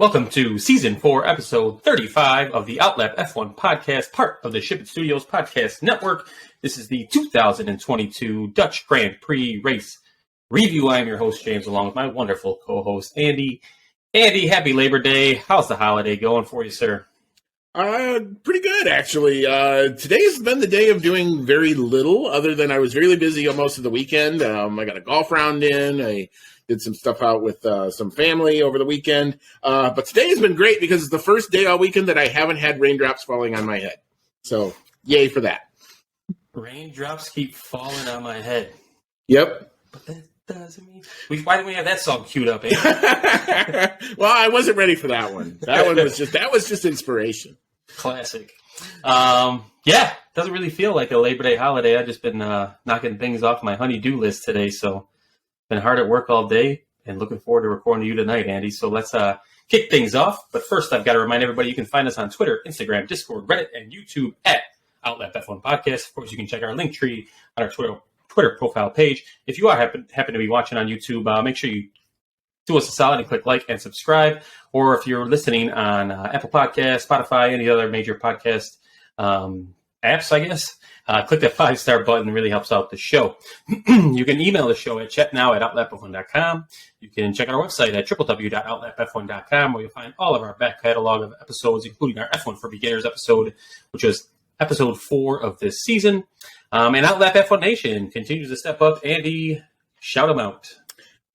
Welcome to Season 4, Episode 35 of the Outlap F1 Podcast, part of the Ship It Studios Podcast Network. This is the 2022 Dutch Grand Prix race review. I am your host, James, along with my wonderful co-host, Andy. Andy, happy Labor Day. How's the holiday going for you, sir? Pretty good, actually. Today's been the day of doing very little, other than I was really busy on most of the weekend. I got a golf round in. I did some stuff out with some family over the weekend. But today has been great because it's the first day all weekend that I haven't had raindrops falling on my head. So, yay for that. Raindrops keep falling on my head. Yep. But that doesn't mean... Why didn't we have that song queued up, Andy? Well, I wasn't ready for that one. That was just inspiration. Classic. Doesn't really feel like a Labor Day holiday. I've just been knocking things off my honey-do list today, so been hard at work all day and looking forward to recording to you tonight, Andy. So let's kick things off. But first, I've got to remind everybody you can find us on Twitter, Instagram, Discord, Reddit, and YouTube at Outlap F1 Podcast. Of course, you can check our link tree on our Twitter profile page. If you are happen to be watching on YouTube, make sure you do us a solid and click like and subscribe. Or if you're listening on Apple Podcasts, Spotify, any other major podcast apps, I guess, click that 5-star button. It really helps out the show. You can email the show at chatnow@outlapf1.com. You can check out our website at www.outlapf1.com, where you'll find all of our back catalog of episodes, including our F1 for Beginners episode, which was episode 4 of this season. And Outlap F1 Nation continues to step up. Andy, shout them out.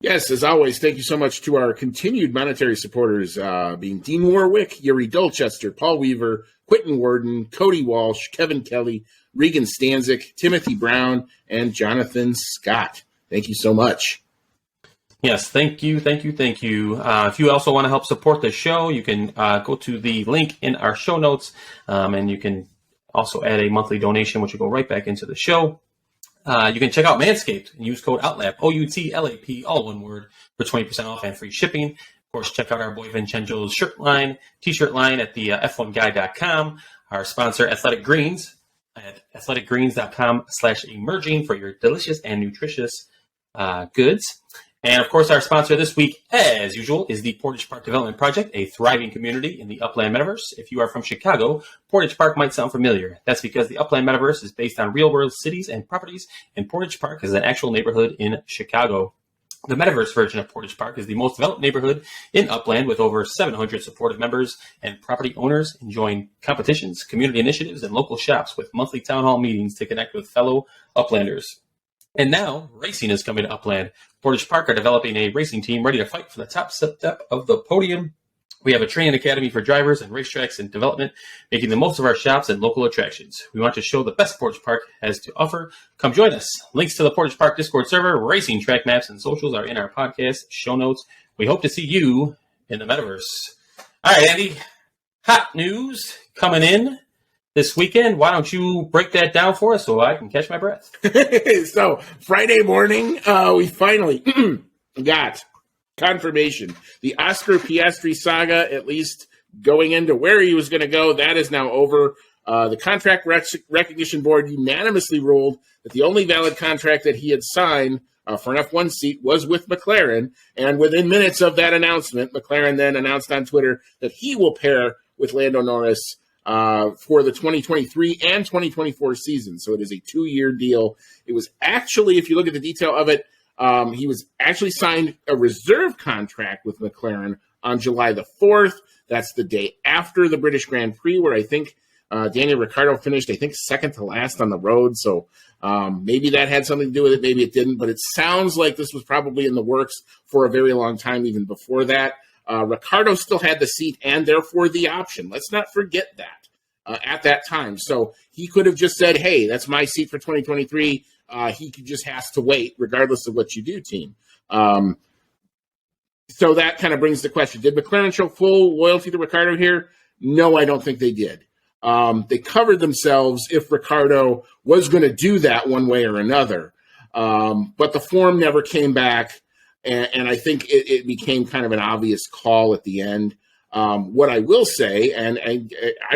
Yes, as always, thank you so much to our continued monetary supporters, being Dean Warwick, Yuri Dolchester, Paul Weaver, Quentin Worden, Cody Walsh, Kevin Kelly, Regan Stanzik, Timothy Brown, and Jonathan Scott. Thank you so much. Yes, thank you. If you also want to help support the show, you can go to the link in our show notes, and you can also add a monthly donation, which will go right back into the show. You can check out Manscaped and use code OUTLAP, OUTLAP, all one word, for 20% off and free shipping. Of course, check out our boy Vincenzo's shirt line, t-shirt line at the f1guy.com. Our sponsor, Athletic Greens, at athleticgreens.com/emerging for your delicious and nutritious goods. And, of course, our sponsor this week, as usual, is the Portage Park Development Project, a thriving community in the Upland Metaverse. If you are from Chicago, Portage Park might sound familiar. That's because the Upland Metaverse is based on real-world cities and properties, and Portage Park is an actual neighborhood in Chicago. The Metaverse version of Portage Park is the most developed neighborhood in Upland, with over 700 supportive members and property owners enjoying competitions, community initiatives, and local shops with monthly town hall meetings to connect with fellow Uplanders. And now, racing is coming to Upland. Portage Park are developing a racing team ready to fight for the top step of the podium. We have a training academy for drivers and racetracks in development, making the most of our shops and local attractions. We want to show the best Portage Park has to offer. Come join us. Links to the Portage Park Discord server, racing track maps, and socials are in our podcast show notes. We hope to see you in the Metaverse. All right, Andy, hot news coming in this weekend. Why don't you break that down for us so I can catch my breath? So, Friday morning, we finally got confirmation. The Oscar Piastri saga, at least going into where he was going to go, that is now over. The Contract Recognition Board unanimously ruled that the only valid contract that he had signed for an F1 seat was with McLaren. And within minutes of that announcement, McLaren then announced on Twitter that he will pair with Lando Norris for the 2023 and 2024 season. So it is a 2-year deal. It was actually, if you look at the detail of it, he was actually signed a reserve contract with McLaren on July the 4th. That's the day after the British Grand Prix, where I think Daniel Ricciardo finished, second to last on the road. So maybe that had something to do with it. Maybe it didn't. But it sounds like this was probably in the works for a very long time, even before that. Ricciardo still had the seat and therefore the option. Let's not forget that at that time. So he could have just said, hey, that's my seat for 2023. He just has to wait regardless of what you do, team. So that kind of brings the question. Did McLaren show full loyalty to Ricciardo here? No, I don't think they did. They covered themselves if Ricciardo was going to do that one way or another. But the form never came back. And I think it became kind of an obvious call at the end. What I will say, and I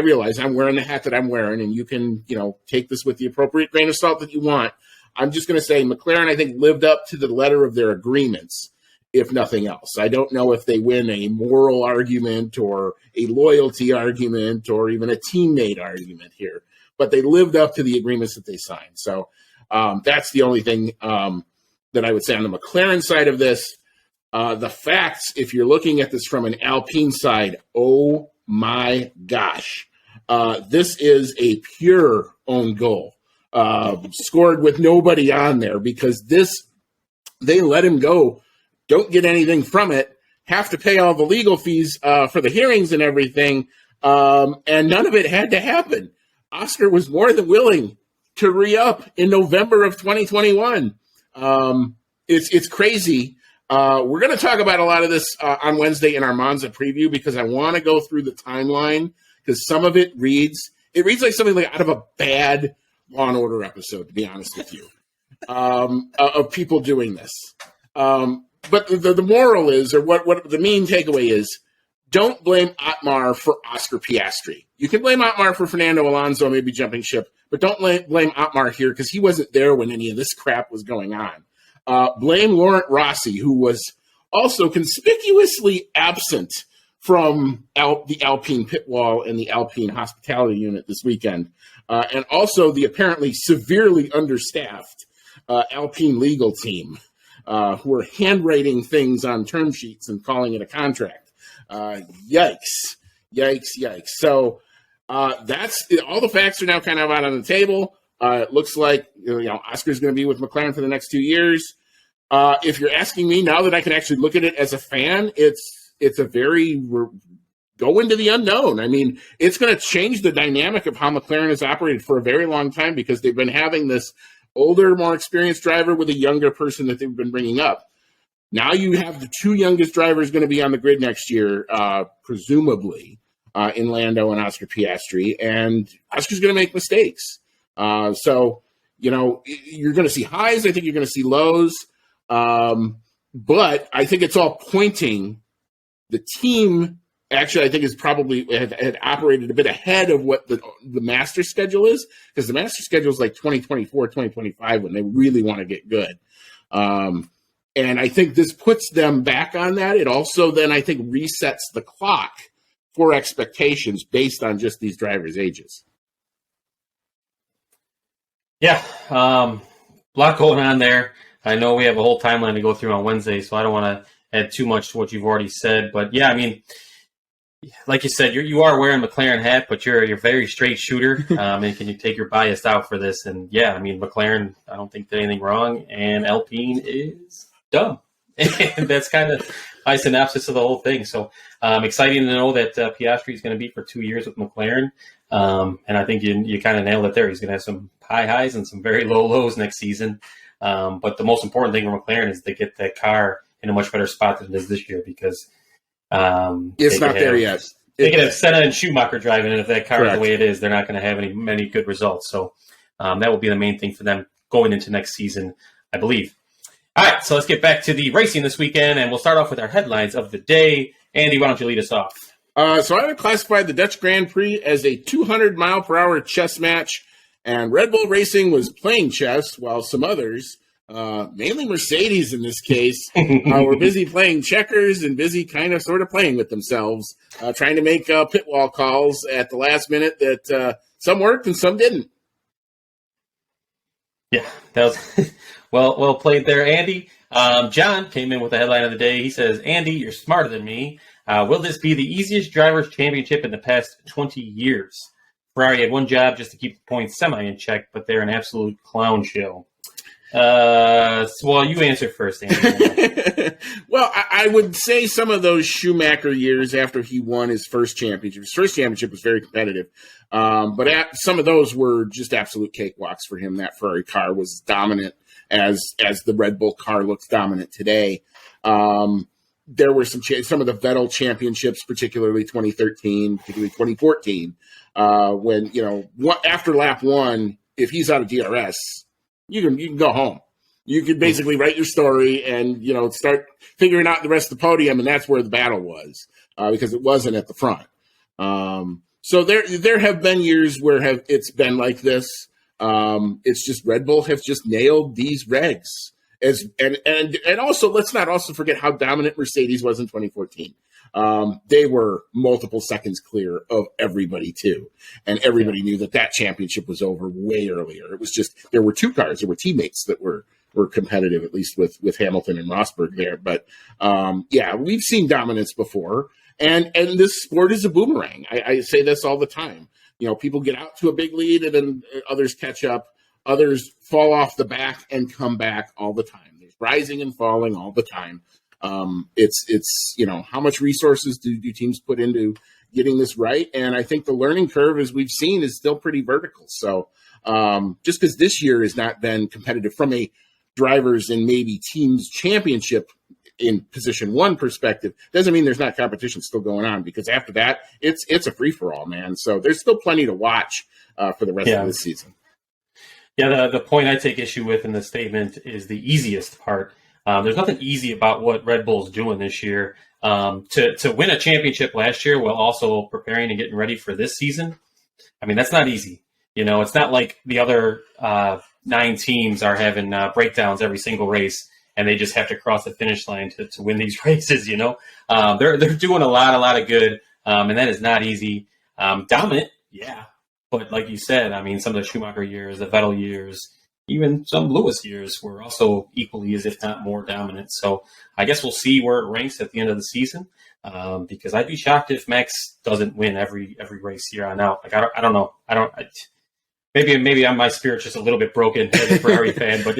realize I'm wearing the hat that I'm wearing, and you can, take this with the appropriate grain of salt that you want. I'm just going to say McLaren, I think, lived up to the letter of their agreements. if nothing else. I don't know if they win a moral argument or a loyalty argument or even a teammate argument here, but they lived up to the agreements that they signed. So that's the only thing that I would say on the McLaren side of this. The facts, if you're looking at this from an Alpine side, oh my gosh. This is a pure own goal, scored with nobody on there, because they let him go, don't get anything from it, have to pay all the legal fees for the hearings and everything, and none of it had to happen. Oscar was more than willing to re-up in November of 2021. It's crazy. We're going to talk about a lot of this on Wednesday in our Monza preview, because I want to go through the timeline, because some of it reads like something like out of a bad Law and Order episode, to be honest with you, of people doing this. But the moral is, or what the main takeaway is, don't blame Otmar for Oscar Piastri. You can blame Otmar for Fernando Alonso maybe jumping ship, but don't blame Otmar here, because he wasn't there when any of this crap was going on. Blame Laurent Rossi, who was also conspicuously absent from the Alpine pit wall and the Alpine hospitality unit this weekend, and also the apparently severely understaffed Alpine legal team, who are handwriting things on term sheets and calling it a contract. Yikes. So that's all the facts are now kind of out on the table. It looks like Oscar's going to be with McLaren for the next 2 years. If you're asking me now that I can actually look at it as a fan, it's a very go into the unknown. I mean, it's going to change the dynamic of how McLaren has operated for a very long time, because they've been having this older, more experienced driver with a younger person that they've been bringing up. Now you have the two youngest drivers going to be on the grid next year, presumably, in Lando and Oscar Piastri, and Oscar's going to make mistakes. So, you're going to see highs. I think you're going to see lows. But I think it's all pointing. The team, actually, I think is probably had operated a bit ahead of what the master schedule is, because the master schedule is like 2024, 2025 when they really want to get good. And I think this puts them back on that. It also then, I think, resets the clock for expectations based on just these drivers' ages. Yeah, a lot going on there. I know we have a whole timeline to go through on Wednesday, so I don't want to add too much to what you've already said. But yeah, I mean, like you said, you are wearing McLaren hat, but you're a very straight shooter, and can you take your bias out for this? And yeah, I mean, McLaren, I don't think did anything wrong, and Alpine is dumb. And that's kind of my synopsis of the whole thing. So exciting to know that Piastri is going to be for 2 years with McLaren. And I think you kind of nailed it there. He's going to have some high highs and some very low lows next season. But the most important thing for McLaren is to get that car in a much better spot than it is this year, because it's not there yet. They can have Senna and Schumacher driving, and if that car is the way it is, they're not going to have many good results. So that will be the main thing for them going into next season, I believe. All right, so let's get back to the racing this weekend, and we'll start off with our headlines of the day. Andy, why don't you lead us off? So I would classify the Dutch Grand Prix as a 200-mile-per-hour chess match, and Red Bull Racing was playing chess while some others, mainly Mercedes in this case, were busy playing checkers and busy kind of sort of playing with themselves, trying to make pit wall calls at the last minute that some worked and some didn't. Yeah, that was well played there, Andy. John came in with the headline of the day. He says, Andy, you're smarter than me. Will this be the easiest drivers' championship in the past 20 years? Ferrari had one job just to keep the points semi in check, but they're an absolute clown show. Well, you answer first, Andy. Well, I would say some of those Schumacher years after he won his first championship. His first championship was very competitive, but some of those were just absolute cakewalks for him. That Ferrari car was dominant as the Red Bull car looks dominant today. There were some of the Vettel championships, particularly 2013, particularly 2014, when after lap one, if he's out of DRS, you can go home. You can basically write your story and start figuring out the rest of the podium, and that's where the battle was, because it wasn't at the front. So there have been years where it's been like this. It's just Red Bull have just nailed these regs, And also, let's not also forget how dominant Mercedes was in 2014. They were multiple seconds clear of everybody too, and everybody knew that championship was over way earlier. It was just there were two cars, there were teammates that were competitive, at least with Hamilton and Rosberg there. But we've seen dominance before, and this sport is a boomerang. I say this all the time. People get out to a big lead, and then others catch up. Others fall off the back and come back all the time. There's rising and falling all the time. It's how much resources do teams put into getting this right? And I think the learning curve, as we've seen, is still pretty vertical. So just because this year has not been competitive from a drivers and maybe teams championship in position one perspective, doesn't mean there's not competition still going on, because after that, it's a free-for-all, man. So there's still plenty to watch for the rest of this season. Yeah, the point I take issue with in the statement is the easiest part. There's nothing easy about what Red Bull's doing this year. To win a championship last year while also preparing and getting ready for this season, I mean, that's not easy. It's not like the other 9 teams are having breakdowns every single race, and they just have to cross the finish line to win these races. They're doing a lot of good, and that is not easy. Dominant, yeah. But like you said, I mean, some of the Schumacher years, the Vettel years, even some Lewis years were also equally, as if not more, dominant. So I guess we'll see where it ranks at the end of the season, because I'd be shocked if Max doesn't win every race year on out. Like I don't know. Maybe my spirit's just a little bit broken as a Ferrari fan, but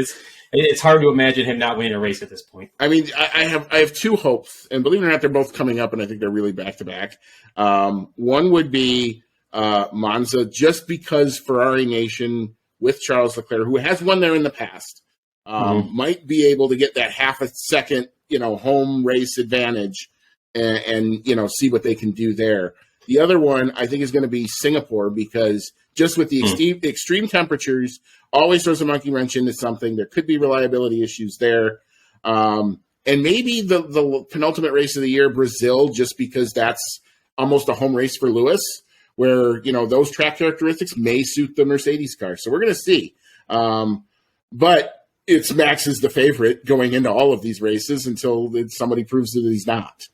it's hard to imagine him not winning a race at this point. I mean, I have 2 hopes, and believe it or not, they're both coming up, and I think they're really back to back. One would be Monza, just because Ferrari Nation with Charles Leclerc, who has won there in the past, might be able to get that half a second, home race advantage and see what they can do there. The other one I think is going to be Singapore, because just with the extreme temperatures, always throws a monkey wrench into something. There could be reliability issues there. And maybe the penultimate race of the year, Brazil, just because that's almost a home race for Lewis, where, those track characteristics may suit the Mercedes car. So we're going to see. But it's Max is the favorite going into all of these races until somebody proves that he's not.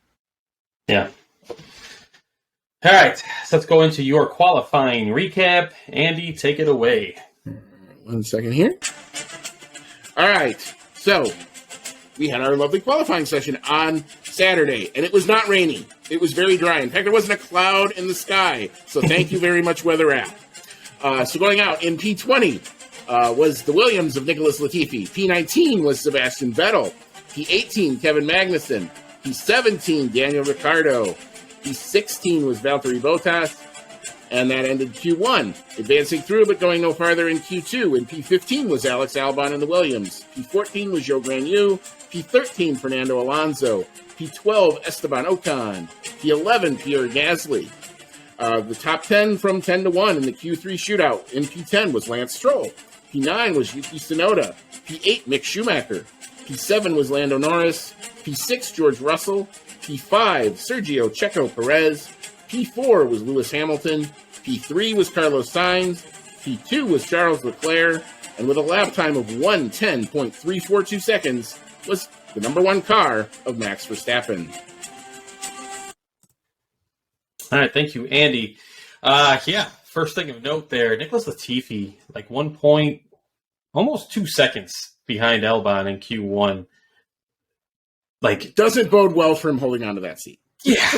Yeah. All right. So let's go into your qualifying recap. Andy, take it away. 1 second here. All right. So we had our lovely qualifying session on Saturday, and it was not raining. It was very dry. In fact, there wasn't a cloud in the sky. So thank you very much, Weather App. So going out in P20 was the Williams of Nicholas Latifi. P19 was Sebastian Vettel. P18, Kevin Magnussen. P17, Daniel Ricciardo. P16 was Valtteri Bottas. And that ended Q1. Advancing through, but going no farther in Q2. And P15 was Alex Albon in the Williams. P14 was Zhou Guanyu. P13, Fernando Alonso. P12, Esteban Ocon. P11, Pierre Gasly. The top 10 from 10 to 1 in the Q3 shootout in P10 was Lance Stroll. P9 was Yuki Tsunoda. P8, Mick Schumacher. P7 was Lando Norris. P6, George Russell. P5, Sergio Checo Perez. P4 was Lewis Hamilton. P3 was Carlos Sainz. P2 was Charles Leclerc. And with a lap time of 1:10.342 seconds, was the number 1 car of Max Verstappen. All right, thank you, Andy. First thing of note there, Nicholas Latifi, like 1 point, almost 2 seconds behind Albon in Q1. Like, doesn't bode well for him holding on to that seat. Yeah.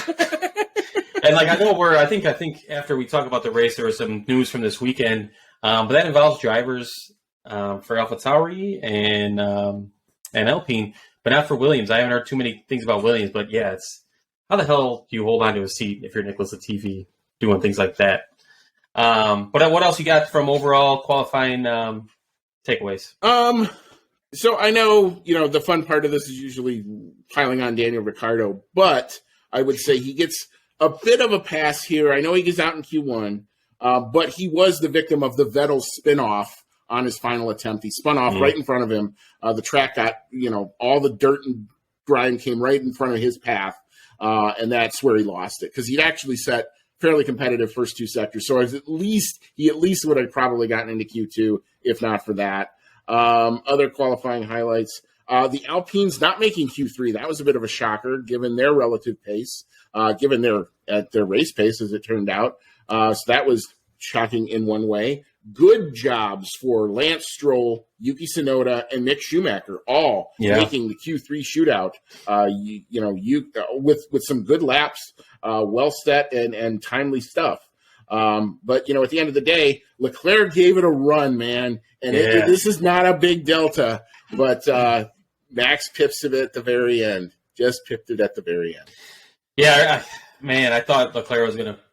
And I know I think after we talk about the race, there was some news from this weekend, but that involves drivers for AlphaTauri and Alpine, but not for Williams. I haven't heard too many things about Williams, but yeah, it's how the hell do you hold on to a seat if you're Nicholas Latifi doing things like that? But what else you got from overall qualifying takeaways? So I know, the fun part of this is usually piling on Daniel Ricciardo, but I would say he gets a bit of a pass here. I know he gets out in Q1, but he was the victim of the Vettel spin-off on his final attempt. He spun off right in front of him. The track got, all the dirt and grime came right in front of his path, and that's where he lost it, because he'd actually set fairly competitive first 2 sectors. So he at least would have probably gotten into Q2, if not for that. Other qualifying highlights. The Alpines not making Q3, that was a bit of a shocker given their relative pace, given their race pace as it turned out. So that was shocking in one way. Good jobs for Lance Stroll, Yuki Tsunoda, and Mick Schumacher, all making the Q3 shootout. With some good laps, well set and timely stuff. But at the end of the day, Leclerc gave it a run, man, and this is not a big delta, but Max pips it at the very end. Just pipped it at the very end. Yeah, I thought Leclerc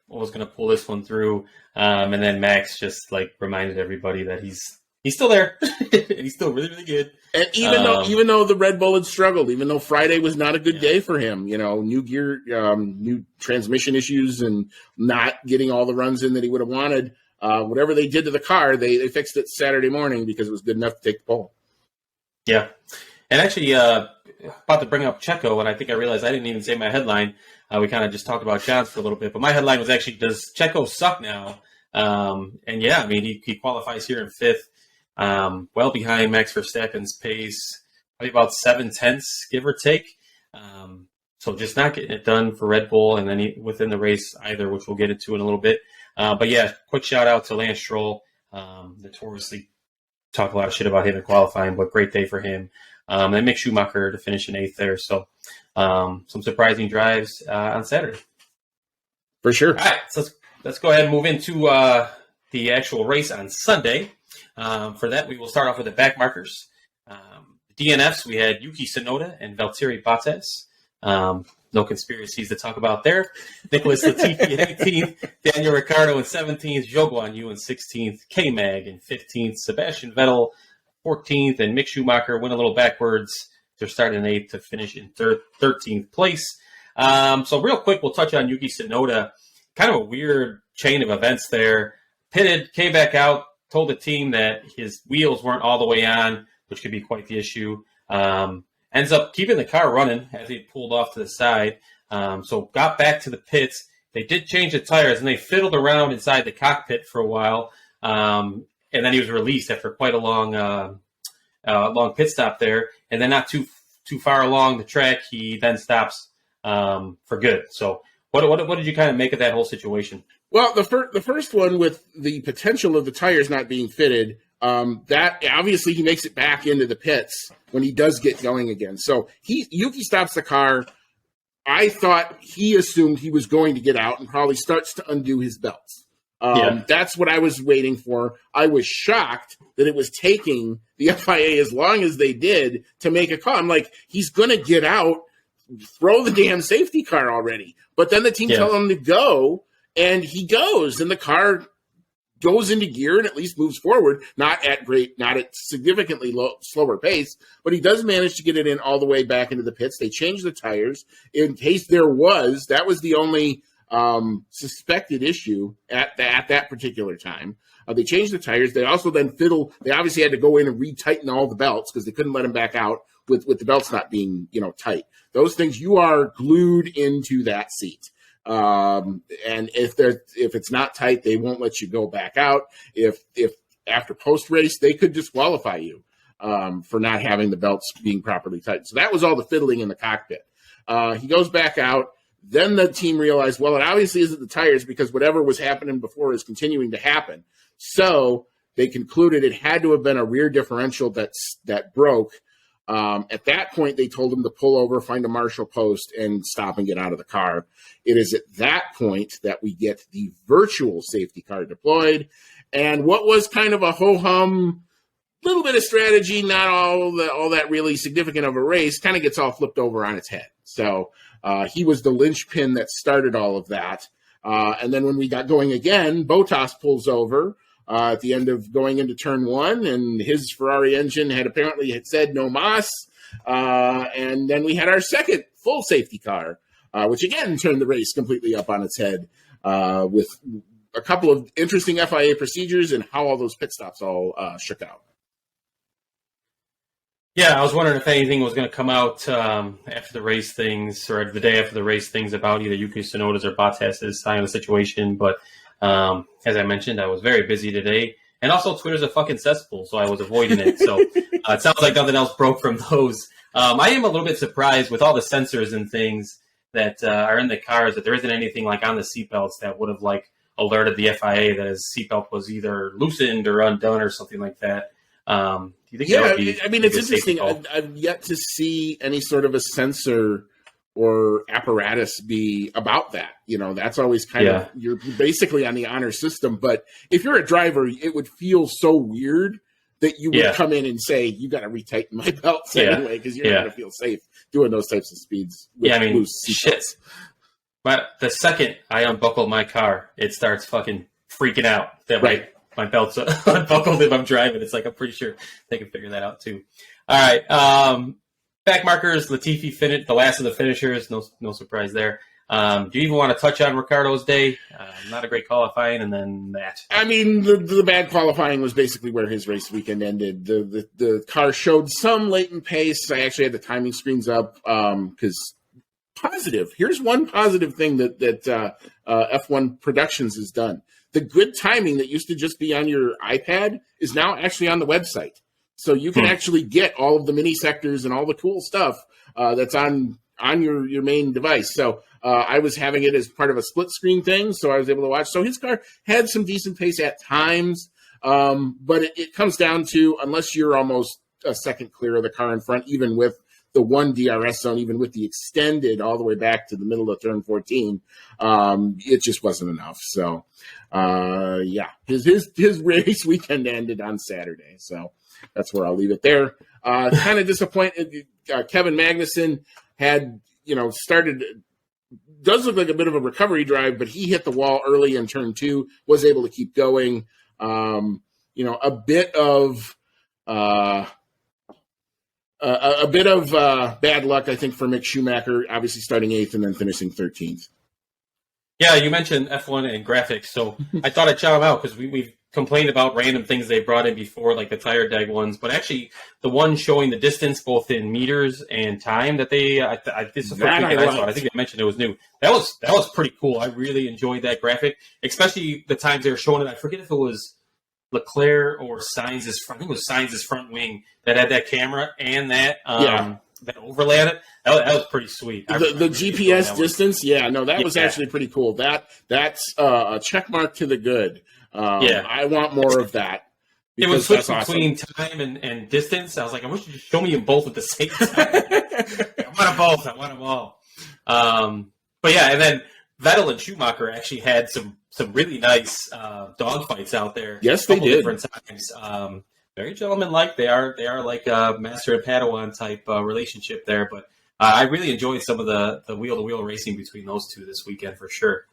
was gonna pull this one through, and then Max just reminded everybody that he's still there. He's still really, really good. And even though the Red Bull had struggled, even though Friday was not a good day for him, new gear, new transmission issues, and not getting all the runs in that he would have wanted. Whatever they did to the car, they fixed it Saturday morning because it was good enough to take the pole. Yeah, and actually, about to bring up Checo, and I think I realized I didn't even say my headline. We kind of just talked about John's for a little bit, but my headline was actually, does Checo suck now? And yeah, I mean, he qualifies here in fifth, well behind Max Verstappen's pace, probably about 7/10, give or take. So just not getting it done for Red Bull, and then within the race either, which we'll get into in a little bit. But yeah, quick shout out to Lance Stroll. Notoriously talk a lot of shit about him in qualifying, but great day for him. And Mick Schumacher to finish in eighth there. So some surprising drives on Saturday. For sure. All right, so let's go ahead and move into the actual race on Sunday. For that, we will start off with the back markers. DNFs, we had Yuki Tsunoda and Valtteri Bottas. No conspiracies to talk about there. Nicholas Latifi in 18th, Daniel Ricciardo in 17th, Zhou Guanyu in 16th, K-Mag in 15th, Sebastian Vettel 14th, and Mick Schumacher went a little backwards. They're starting in 8th to finish in 13th place. So real quick, we'll touch on Yuki Tsunoda. Kind of a weird chain of events there. Pitted, came back out, told the team that his wheels weren't all the way on, which could be quite the issue. Ends up keeping the car running as he pulled off to the side. So got back to the pits. They did change the tires, and they fiddled around inside the cockpit for a while. And then he was released after quite a long pit stop there. And then not too far along the track, he then stops for good. So what did you kind of make of that whole situation? Well, the first one with the potential of the tires not being fitted, that obviously he makes it back into the pits when he does get going again. So Yuki stops the car. I thought he assumed he was going to get out and probably starts to undo his belts. That's what I was waiting for. I was shocked that it was taking the FIA as long as they did to make a call. I'm like, he's going to get out, throw the damn safety car already. But then the team tell him to go, and he goes, and the car goes into gear and at least moves forward, not at significantly slower pace, but he does manage to get it in all the way back into the pits. They changed the tires in case that was the only suspected issue at that particular time. They changed the tires. They also then they obviously had to go in and retighten all the belts because they couldn't let him back out with the belts not being, tight. Those things, you are glued into that seat. And if it's not tight, they won't let you go back out. If after post race, they could disqualify you for not having the belts being properly tightened. So that was all the fiddling in the cockpit. He goes back out. Then the team realized, well, it obviously isn't the tires because whatever was happening before is continuing to happen. So they concluded it had to have been a rear differential that broke. At that point, they told him to pull over, find a marshal post, and stop and get out of the car. It is at that point that we get the virtual safety car deployed. And what was kind of a ho-hum, little bit of strategy, not all that really significant of a race, kind of gets all flipped over on its head. So he was the linchpin that started all of that. And then when we got going again, Bottas pulls over at the end of going into turn one, and his Ferrari engine had apparently said no mas. And then we had our second full safety car, which again turned the race completely up on its head with a couple of interesting FIA procedures and how all those pit stops all shook out. Yeah, I was wondering if anything was going to come out after the race things or the day after the race things about either Yuki Tsunoda's or Bottas's side of the situation. But as I mentioned, I was very busy today. And also, Twitter's a fucking cesspool, so I was avoiding it. So it sounds like nothing else broke from those. I am a little bit surprised with all the sensors and things that are in the cars that there isn't anything like on the seatbelts that would have like alerted the FIA that his seatbelt was either loosened or undone or something like that. Do you think? Yeah, I mean, it's interesting. I've yet to see any sort of a sensor or apparatus be about that. You know, that's always kind of, you're basically on the honor system. But if you're a driver, it would feel so weird that you would come in and say, you got to retighten my belts anyway, because you're not going to feel safe doing those types of speeds. With I mean, loose shit. But the second I unbuckle my car, it starts fucking freaking out that my belt's unbuckled if I'm driving. It's like, I'm pretty sure they can figure that out too. All right. Back markers, Latifi finished, the last of the finishers. No surprise there. Do you even want to touch on Ricciardo's day? Not a great qualifying, and then that. I mean, the bad qualifying was basically where his race weekend ended. The car showed some latent pace. I actually had the timing screens up because positive. Here's one positive thing that F1 Productions has done. The good timing that used to just be on your iPad is now actually on the website. So you can actually get all of the mini sectors and all the cool stuff that's on your main device. So I was having it as part of a split screen thing, so I was able to watch. So his car had some decent pace at times, but it comes down to, unless you're almost a second clear of the car in front, even with the one DRS zone, even with the extended all the way back to the middle of turn 14, it just wasn't enough. So his race weekend ended on Saturday. So that's where I'll leave it there. Kind of disappointed. Kevin Magnussen had, started, does look like a bit of a recovery drive, but he hit the wall early in turn 2, was able to keep going. A bit of bad luck, I think, for Mick Schumacher, obviously starting 8th and then finishing 13th. Yeah, you mentioned F1 and graphics, so I thought I'd shout them out because we've complained about random things they brought in before, like the tire dag ones, but actually the one showing the distance both in meters and time that they this is the first weekend I saw it. I think they mentioned it was new. That was pretty cool. I really enjoyed that graphic, especially the times they were showing it. I forget if it was Leclerc or Sainz's front. I think it was Sainz's front wing that had that camera and that that overlay at it. That was pretty sweet. The GPS distance, that was actually pretty cool. That's a check mark to the good. I want more of that. It was switched between time and distance. I was like, I wish you just show me them both at the same time. I want them both. I want them all. But yeah, and then Vettel and Schumacher actually had some really nice dogfights out there. Yes, they did. Different times. Very gentleman-like. They are like a master and Padawan type relationship there. But I really enjoyed some of the wheel-to-wheel racing between those two this weekend for sure.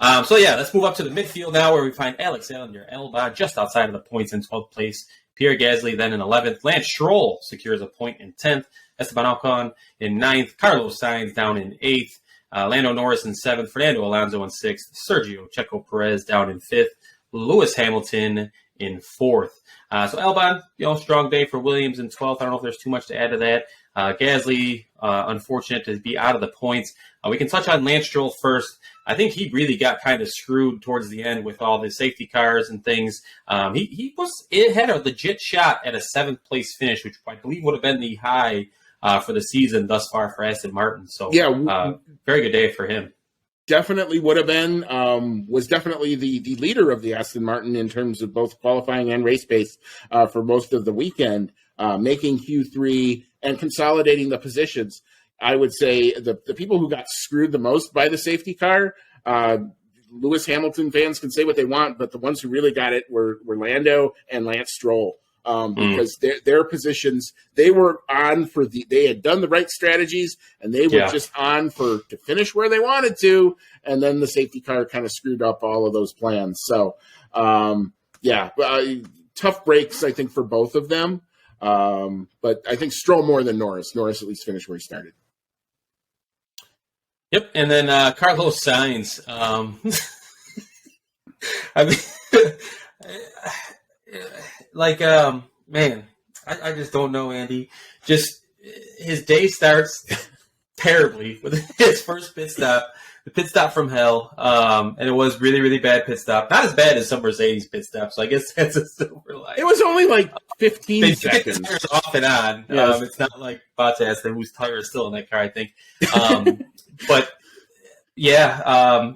Let's move up to the midfield now, where we find Alexander Albon just outside of the points in 12th place. Pierre Gasly then in 11th. Lance Stroll secures a point in 10th. Esteban Ocon in 9th. Carlos Sainz down in 8th. Lando Norris in 7th. Fernando Alonso in 6th. Sergio Checo Perez down in 5th. Lewis Hamilton in 4th. So Albon, strong day for Williams in 12th. I don't know if there's too much to add to that. Gasly, unfortunate to be out of the points. We can touch on Lance Stroll first. I think he really got kind of screwed towards the end with all the safety cars and things. It had a legit shot at a 7th place finish, which I believe would have been the high for the season thus far for Aston Martin. So very good day for him. Definitely would have been, was definitely the leader of the Aston Martin in terms of both qualifying and race pace for most of the weekend, making Q3 and consolidating the positions. I would say the people who got screwed the most by the safety car, Lewis Hamilton fans can say what they want, but the ones who really got it were Lando and Lance Stroll. Because their positions, they were on they had done the right strategies, and they were just on to finish where they wanted to, and then the safety car kind of screwed up all of those plans. So, tough breaks, I think, for both of them. But I think Stroll more than Norris. Norris at least finished where he started. Yep, and then Carlos Sainz. I just don't know, Andy. Just his day starts terribly with his first pit stop. the pit stop from hell, and it was really, really bad pit stop. Not as bad as some Mercedes pit stops, so I guess that's a silver lining. It was only like 15 They seconds. get the tires off and on. Yes. It's not like Bottas, whose tire is still in that car, I think. But yeah,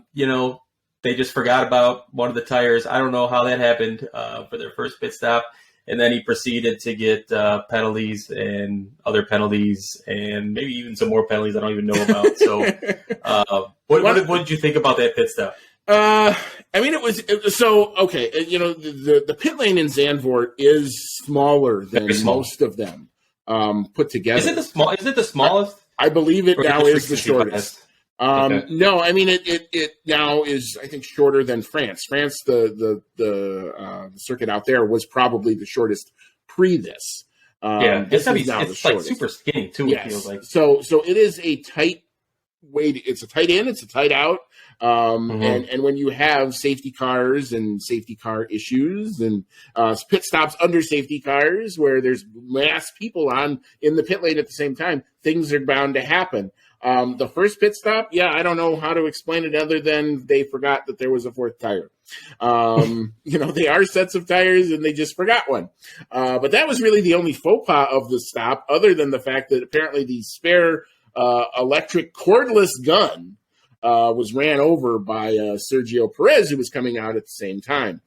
they just forgot about one of the tires. I don't know how that happened for their first pit stop. And then he proceeded to get penalties and other penalties and maybe even some more penalties I don't even know about. So what did you think about that pit stop? I mean, it was so okay. The pit lane in Zandvoort is smaller than most of them put together. Is it the smallest? I believe it now is the shortest. Okay. No, I mean it now is, I think, shorter than France. France, the circuit out there was probably the shortest pre this. It's like super skinny too. Yes. It feels like so it is a tight way. It's a tight in, it's a tight out. And when you have safety cars and safety car issues and pit stops under safety cars where there's mass people in the pit lane at the same time, things are bound to happen. The first pit stop, I don't know how to explain it other than they forgot that there was a fourth tire. They are sets of tires and they just forgot one. But that was really the only faux pas of the stop, other than the fact that apparently the spare electric cordless gun was ran over by Sergio Perez, who was coming out at the same time.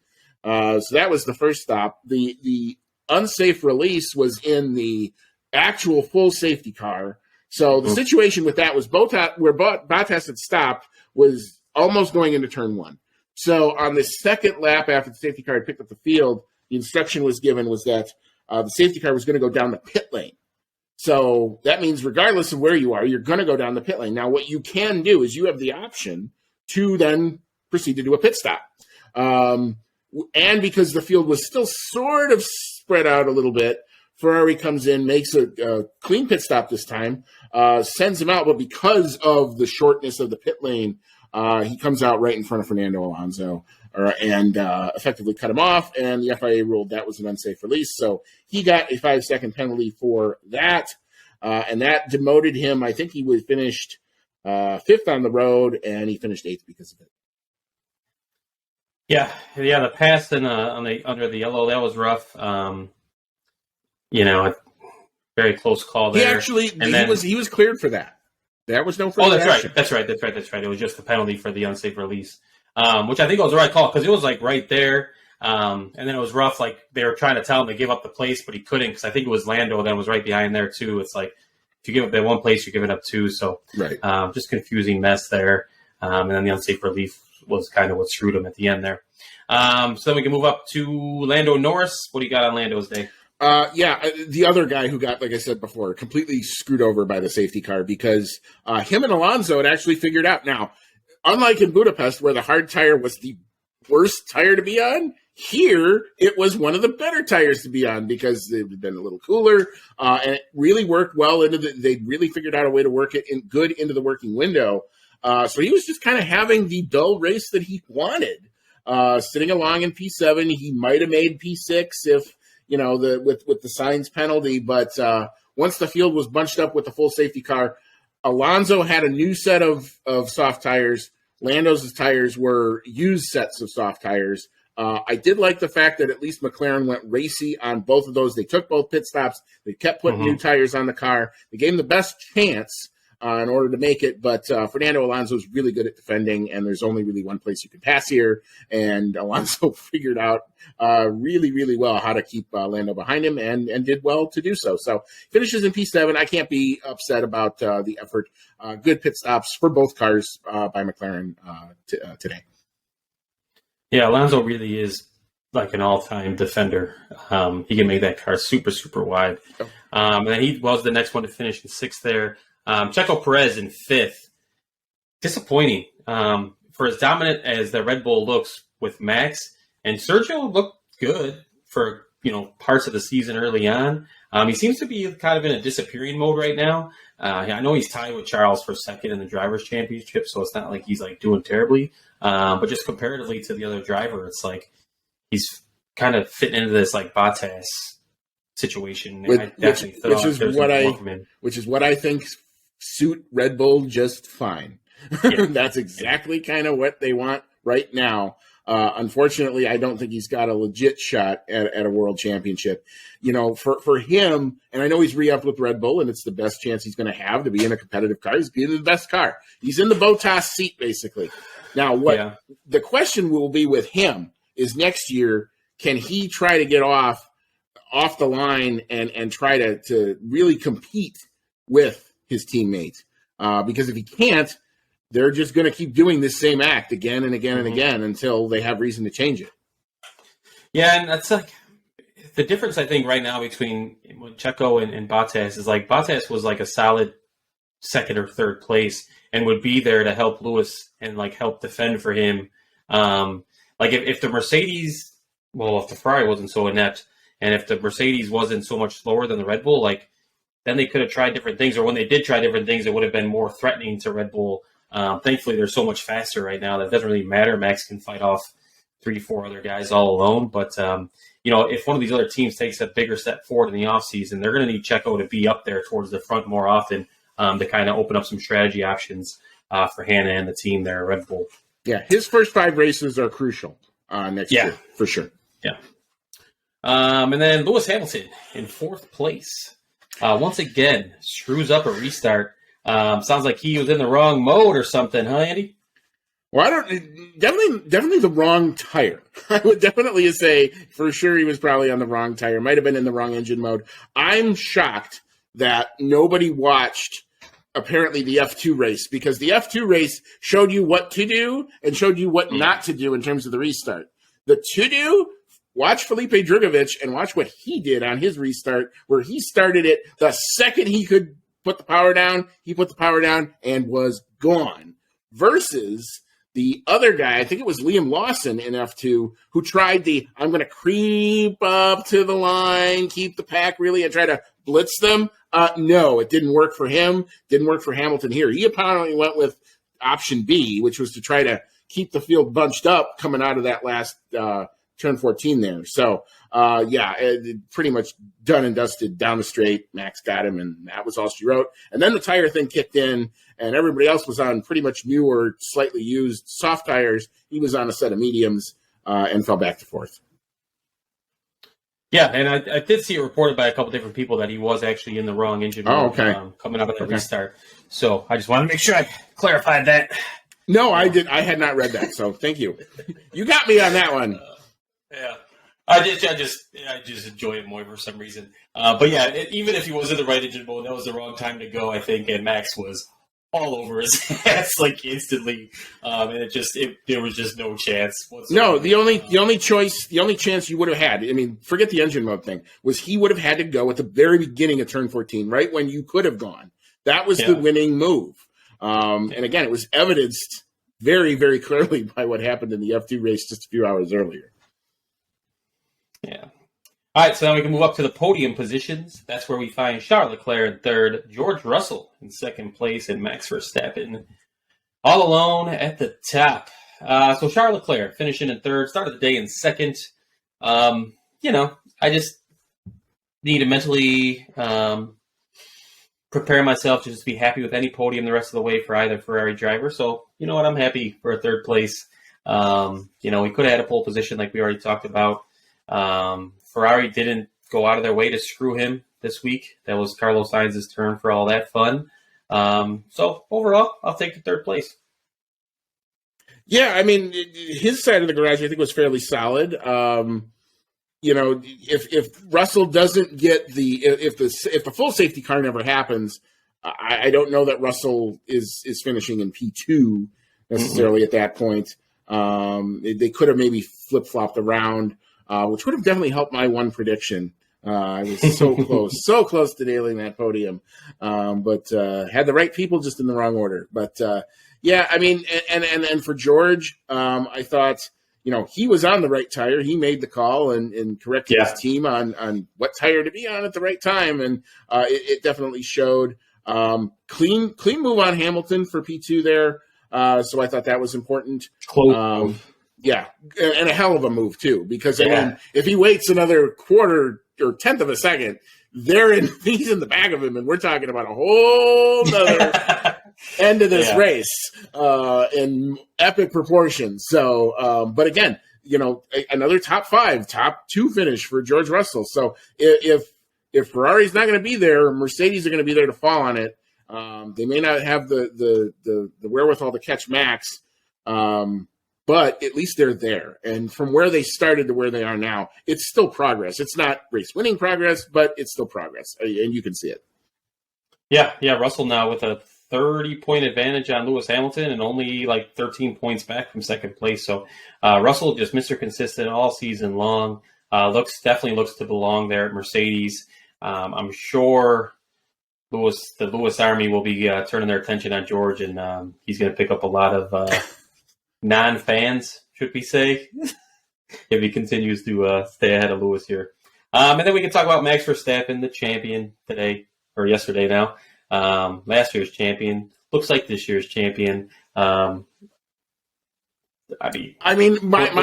So that was the first stop. The unsafe release was in the actual full safety car. So the situation with that was where Bottas had stopped was almost going into turn one. So on the second lap after the safety car had picked up the field, the instruction was given was that the safety car was going to go down the pit lane. So that means regardless of where you are, you're going to go down the pit lane. Now, what you can do is you have the option to then proceed to do a pit stop. And because the field was still sort of spread out a little bit, Ferrari comes in, makes a clean pit stop this time, sends him out. But because of the shortness of the pit lane, he comes out right in front of Fernando Alonso and effectively cut him off. And the FIA ruled that was an unsafe release. So he got a 5-second penalty for that. And that demoted him. I think he was finished fifth on the road, and he finished eighth because of it. Yeah. The pass under the yellow, that was rough. A very close call there. He was cleared for that. There was no further action. That's right. It was just the penalty for the unsafe release, which I think was the right call because it was like right there. And then it was rough. Like they were trying to tell him to give up the place, but he couldn't because I think it was Lando that was right behind there too. It's like if you give up that one place, you're giving up two. So right. Just confusing mess there. And then the unsafe release was kind of what screwed him at the end there. So then we can move up to Lando Norris. What do you got on Lando's day? The other guy who got, like I said before, completely screwed over by the safety car because him and Alonso had actually figured out. Now, unlike in Budapest where the hard tire was the worst tire to be on, here it was one of the better tires to be on because it had been a little cooler and it really worked well they really figured out a way to work it into the working window. So he was just kind of having the dull race that he wanted. Sitting along in P7, he might have made P6 if with the Sainz penalty, but once the field was bunched up with the full safety car, Alonso had a new set of soft tires. Lando's tires were used sets of soft tires. I did like the fact that at least McLaren went racy on both of those. They took both pit stops. They kept putting new tires on the car. They gave him the best chance in order to make it, but Fernando Alonso is really good at defending, and there's only really one place you can pass here, and Alonso figured out really, really well how to keep Lando behind him and did well to do so. So finishes in P7. I can't be upset about the effort. Good pit stops for both cars by McLaren today. Yeah, Alonso really is like an all-time defender. He can make that car super, super wide. And then he was the next one to finish in sixth there. Checo Perez in fifth. Disappointing for as dominant as the Red Bull looks with Max. And Sergio looked good for parts of the season early on. He seems to be kind of in a disappearing mode right now. I know he's tied with Charles for second in the Drivers' Championship, so it's not like he's like doing terribly. But just comparatively to the other driver, it's like he's kind of fitting into this like Bottas situation. Which is what I think suit Red Bull just fine. Yeah. That's exactly kind of what they want right now. Unfortunately, I don't think he's got a legit shot at a world championship. For him, and I know he's re-upped with Red Bull, and it's the best chance he's going to have to be in a competitive car. He's being in the best car. He's in the Bottas seat, basically. Now, the question will be with him is next year, can he try to get off the line and try to really compete with his teammates? Because if he can't, they're just going to keep doing this same act again and again and again until they have reason to change it. Yeah, and that's like the difference, I think, right now between Checo and Bottas is like Bottas was like a solid second or third place and would be there to help Lewis and like help defend for him. Like if the Mercedes, if the Ferrari wasn't so inept and if the Mercedes wasn't so much slower than the Red Bull, like then they could have tried different things, or when they did try different things, it would have been more threatening to Red Bull. Thankfully, they're so much faster right now that it doesn't really matter. Max can fight off 3-4 other guys all alone. But, if one of these other teams takes a bigger step forward in the offseason, they're going to need Checo to be up there towards the front more often to kind of open up some strategy options for Hannah and the team there at Red Bull. Yeah, his first 5 races are crucial next year, for sure. Yeah. And then Lewis Hamilton in 4th place. Once again, screws up a restart. Sounds like he was in the wrong mode or something, huh, Andy? Well, definitely the wrong tire. I would definitely say for sure he was probably on the wrong tire. Might have been in the wrong engine mode. I'm shocked that nobody watched apparently the F2 race, because the F2 race showed you what to do and showed you what not to do in terms of the restart. The to do, watch Felipe Drugovich and watch what he did on his restart, where he started it the second he could put the power down, he put the power down and was gone. Versus the other guy, I think it was Liam Lawson in F2, who tried I'm going to creep up to the line, keep the pack really, and try to blitz them. No, it didn't work for him. Didn't work for Hamilton here. He apparently went with option B, which was to try to keep the field bunched up coming out of that last turn 14 there. So, pretty much done and dusted down the straight. Max got him, and that was all she wrote. And then the tire thing kicked in, and everybody else was on pretty much new or slightly used soft tires. He was on a set of mediums and fell back to 4th. Yeah, and I did see it reported by a couple different people that he was actually in the wrong engine mode, coming out of the restart. So I just wanted to make sure I clarified that. No, I did. I had not read that, so thank you. You got me on that one. Yeah, I just enjoy it more for some reason. But yeah, even if he was in the right engine mode, that was the wrong time to go, I think. And Max was all over his ass like instantly, and there was just no chance whatsoever. No, the only chance you would have had, I mean, forget the engine mode thing, was he would have had to go at the very beginning of turn 14, right when you could have gone. That was the winning move. And again, it was evidenced very, very clearly by what happened in the F2 race just a few hours earlier. Yeah. All right, so now we can move up to the podium positions. That's where we find Charles Leclerc in 3rd, George Russell in 2nd place, and Max Verstappen all alone at the top. So Charles Leclerc finishing in 3rd, started the day in 2nd. I just need to mentally prepare myself to just be happy with any podium the rest of the way for either Ferrari driver. So, you know what, I'm happy for a 3rd place. We could have had a pole position like we already talked about. Ferrari didn't go out of their way to screw him this week. That was Carlos Sainz's turn for all that fun. So overall, I'll take the 3rd place. Yeah, I mean, his side of the garage, I think, was fairly solid. If Russell doesn't get if the full safety car never happens, I don't know that Russell is finishing in P2 necessarily at that point. They could have maybe flip-flopped around, which would have definitely helped my one prediction. I was so close to nailing that podium, but had the right people, just in the wrong order. But I mean, and for George, I thought, he was on the right tire. He made the call and corrected his team on what tire to be on at the right time, and it definitely showed. Clean move on Hamilton for P2 there. So I thought that was important. Close. Yeah, and a hell of a move, too, because I mean, if he waits another quarter or 10th of a second, he's in the back of him, and we're talking about a whole other end of this race in epic proportions. So, but again, another top 2 finish for George Russell. So if Ferrari's not going to be there, Mercedes are going to be there to fall on it. They may not have the wherewithal to catch Max, but at least they're there. And from where they started to where they are now, it's still progress. It's not race-winning progress, but it's still progress, and you can see it. Yeah, Russell now with a 30-point advantage on Lewis Hamilton and only like 13 points back from second place. So Russell just Mr. Consistent all season long. Definitely looks to belong there at Mercedes. I'm sure the Lewis Army will be turning their attention on George, and he's going to pick up a lot of non-fans, should we say, if he continues to stay ahead of Lewis here. And then we can talk about Max Verstappen, the champion today, or yesterday now. Last year's champion. Looks like this year's champion. My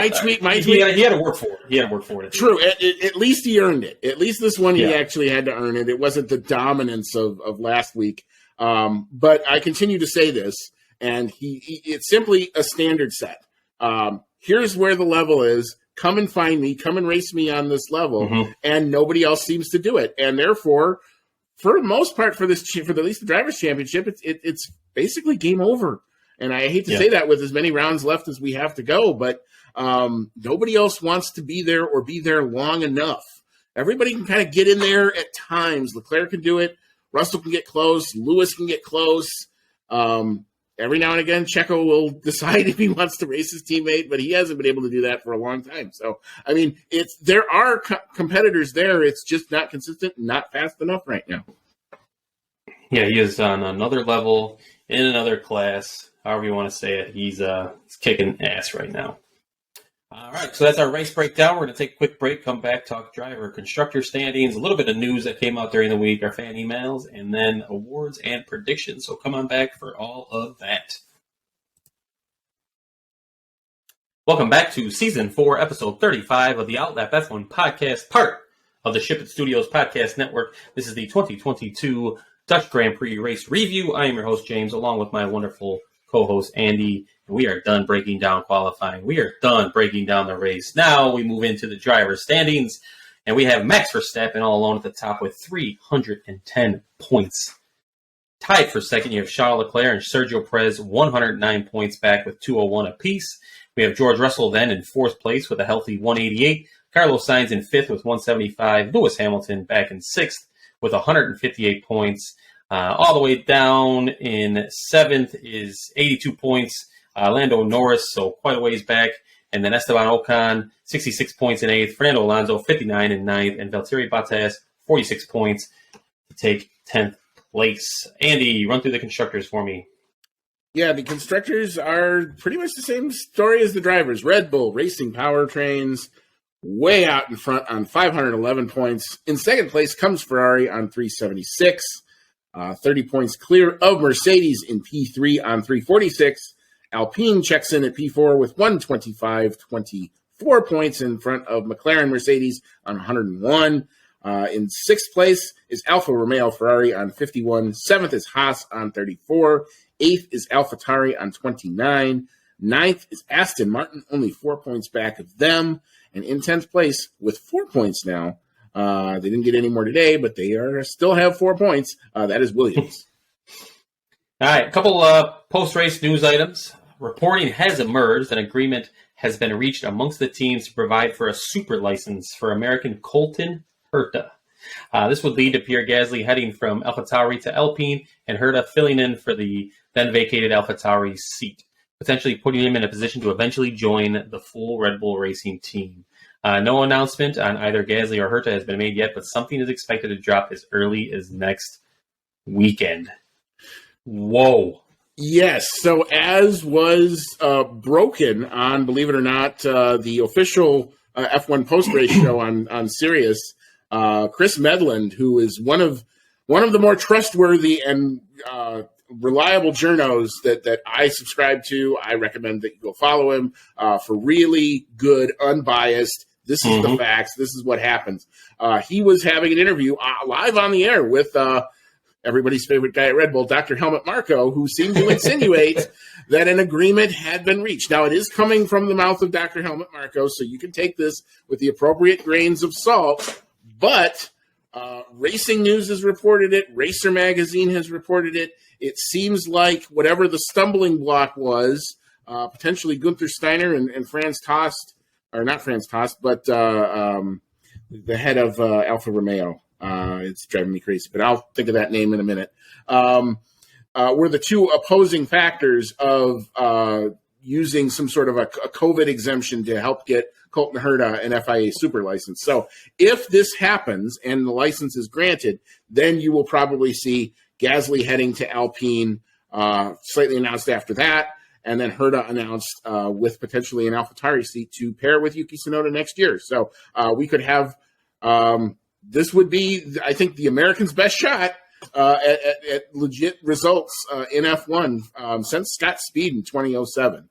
tweet. He had to work for it. True. At least he earned it. At least this one he actually had to earn it. It wasn't the dominance of last week. But I continue to say this, and it's simply a standard set. Here's where the level is. Come and find me. Come and race me on this level. And nobody else seems to do it. And therefore, for the most part, for at least the Drivers' Championship, it's basically game over. And I hate to say that with as many rounds left as we have to go, but nobody else wants to be there or be there long enough. Everybody can kind of get in there at times. Leclerc can do it. Russell can get close. Lewis can get close. Every now and again, Checo will decide if he wants to race his teammate, but he hasn't been able to do that for a long time. So, I mean, there are competitors there. It's just not consistent, not fast enough right now. Yeah, he is on another level, in another class, however you want to say it. He's kicking ass right now. All right, so that's our race breakdown. We're going to take a quick break, come back, talk driver, constructor standings, a little bit of news that came out during the week, our fan emails, and then awards and predictions. So come on back for all of that. Welcome back to Season 4, Episode 35 of the Outlap F1 Podcast, part of the Ship It Studios Podcast Network. This is the 2022 Dutch Grand Prix race review. I am your host, James, along with my wonderful co-host, Andy. We are done breaking down qualifying. We are done breaking down the race. Now we move into the driver's standings, and we have Max Verstappen all alone at the top with 310 points. Tied for second, you have Charles Leclerc and Sergio Perez, 109 points back with 201 apiece. We have George Russell then in fourth place with a healthy 188. Carlos Sainz in fifth with 175. Lewis Hamilton back in sixth with 158 points. All the way down in seventh is 82 points. Lando Norris, so quite a ways back. And then Esteban Ocon, 66 points in eighth. Fernando Alonso, 59 in ninth. And Valtteri Bottas, 46 points to take 10th place. Andy, run through the constructors for me. Yeah, the constructors are pretty much the same story as the drivers. Red Bull Racing Powertrains, way out in front on 511 points. In second place comes Ferrari on 376. 30 points clear of Mercedes in P3 on 346. Alpine checks in at P4 with 125, 24 points in front of McLaren Mercedes on 101. In sixth place is Alfa Romeo Ferrari on 51. Seventh is Haas on 34. Eighth is AlphaTauri on 29. Ninth is Aston Martin, only 4 points back of them. And in 10th place with 4 points now, they didn't get any more today, but they still have 4 points. That is Williams. All right, a couple post-race news items. Reporting has emerged that agreement has been reached amongst the teams to provide for a super license for American Colton Herta. This would lead to Pierre Gasly heading from AlphaTauri to Alpine and Herta filling in for the then vacated AlphaTauri seat, potentially putting him in a position to eventually join the full Red Bull Racing team. No announcement on either Gasly or Herta has been made yet, but something is expected to drop as early as next weekend. Whoa. Yes, so as was broken on, believe it or not, the official F1 post-race show on Sirius, Chris Medland, who is one of the more trustworthy and reliable journos that I subscribe to. I recommend that you go follow him for really good, unbiased. This is the facts. This is what happens. He was having an interview live on the air with everybody's favorite guy at Red Bull, Dr. Helmut Marko, who seemed to insinuate that an agreement had been reached. Now, it is coming from the mouth of Dr. Helmut Marko, so you can take this with the appropriate grains of salt, but Racing News has reported it. Racer Magazine has reported it. It seems like whatever the stumbling block was, potentially Gunther Steiner and Franz Tost, or not Franz Tost, but the head of Alfa Romeo. It's driving me crazy, but I'll think of that name in a minute. Were the two opposing factors of using some sort of a COVID exemption to help get Colton Herta an FIA super license. So if this happens and the license is granted, then you will probably see Gasly heading to Alpine, slightly announced after that, and then Herta announced with potentially an AlphaTauri seat to pair with Yuki Tsunoda next year. So we could have this would be, I think, the Americans' best shot at legit results in F1 since Scott Speed in 2007.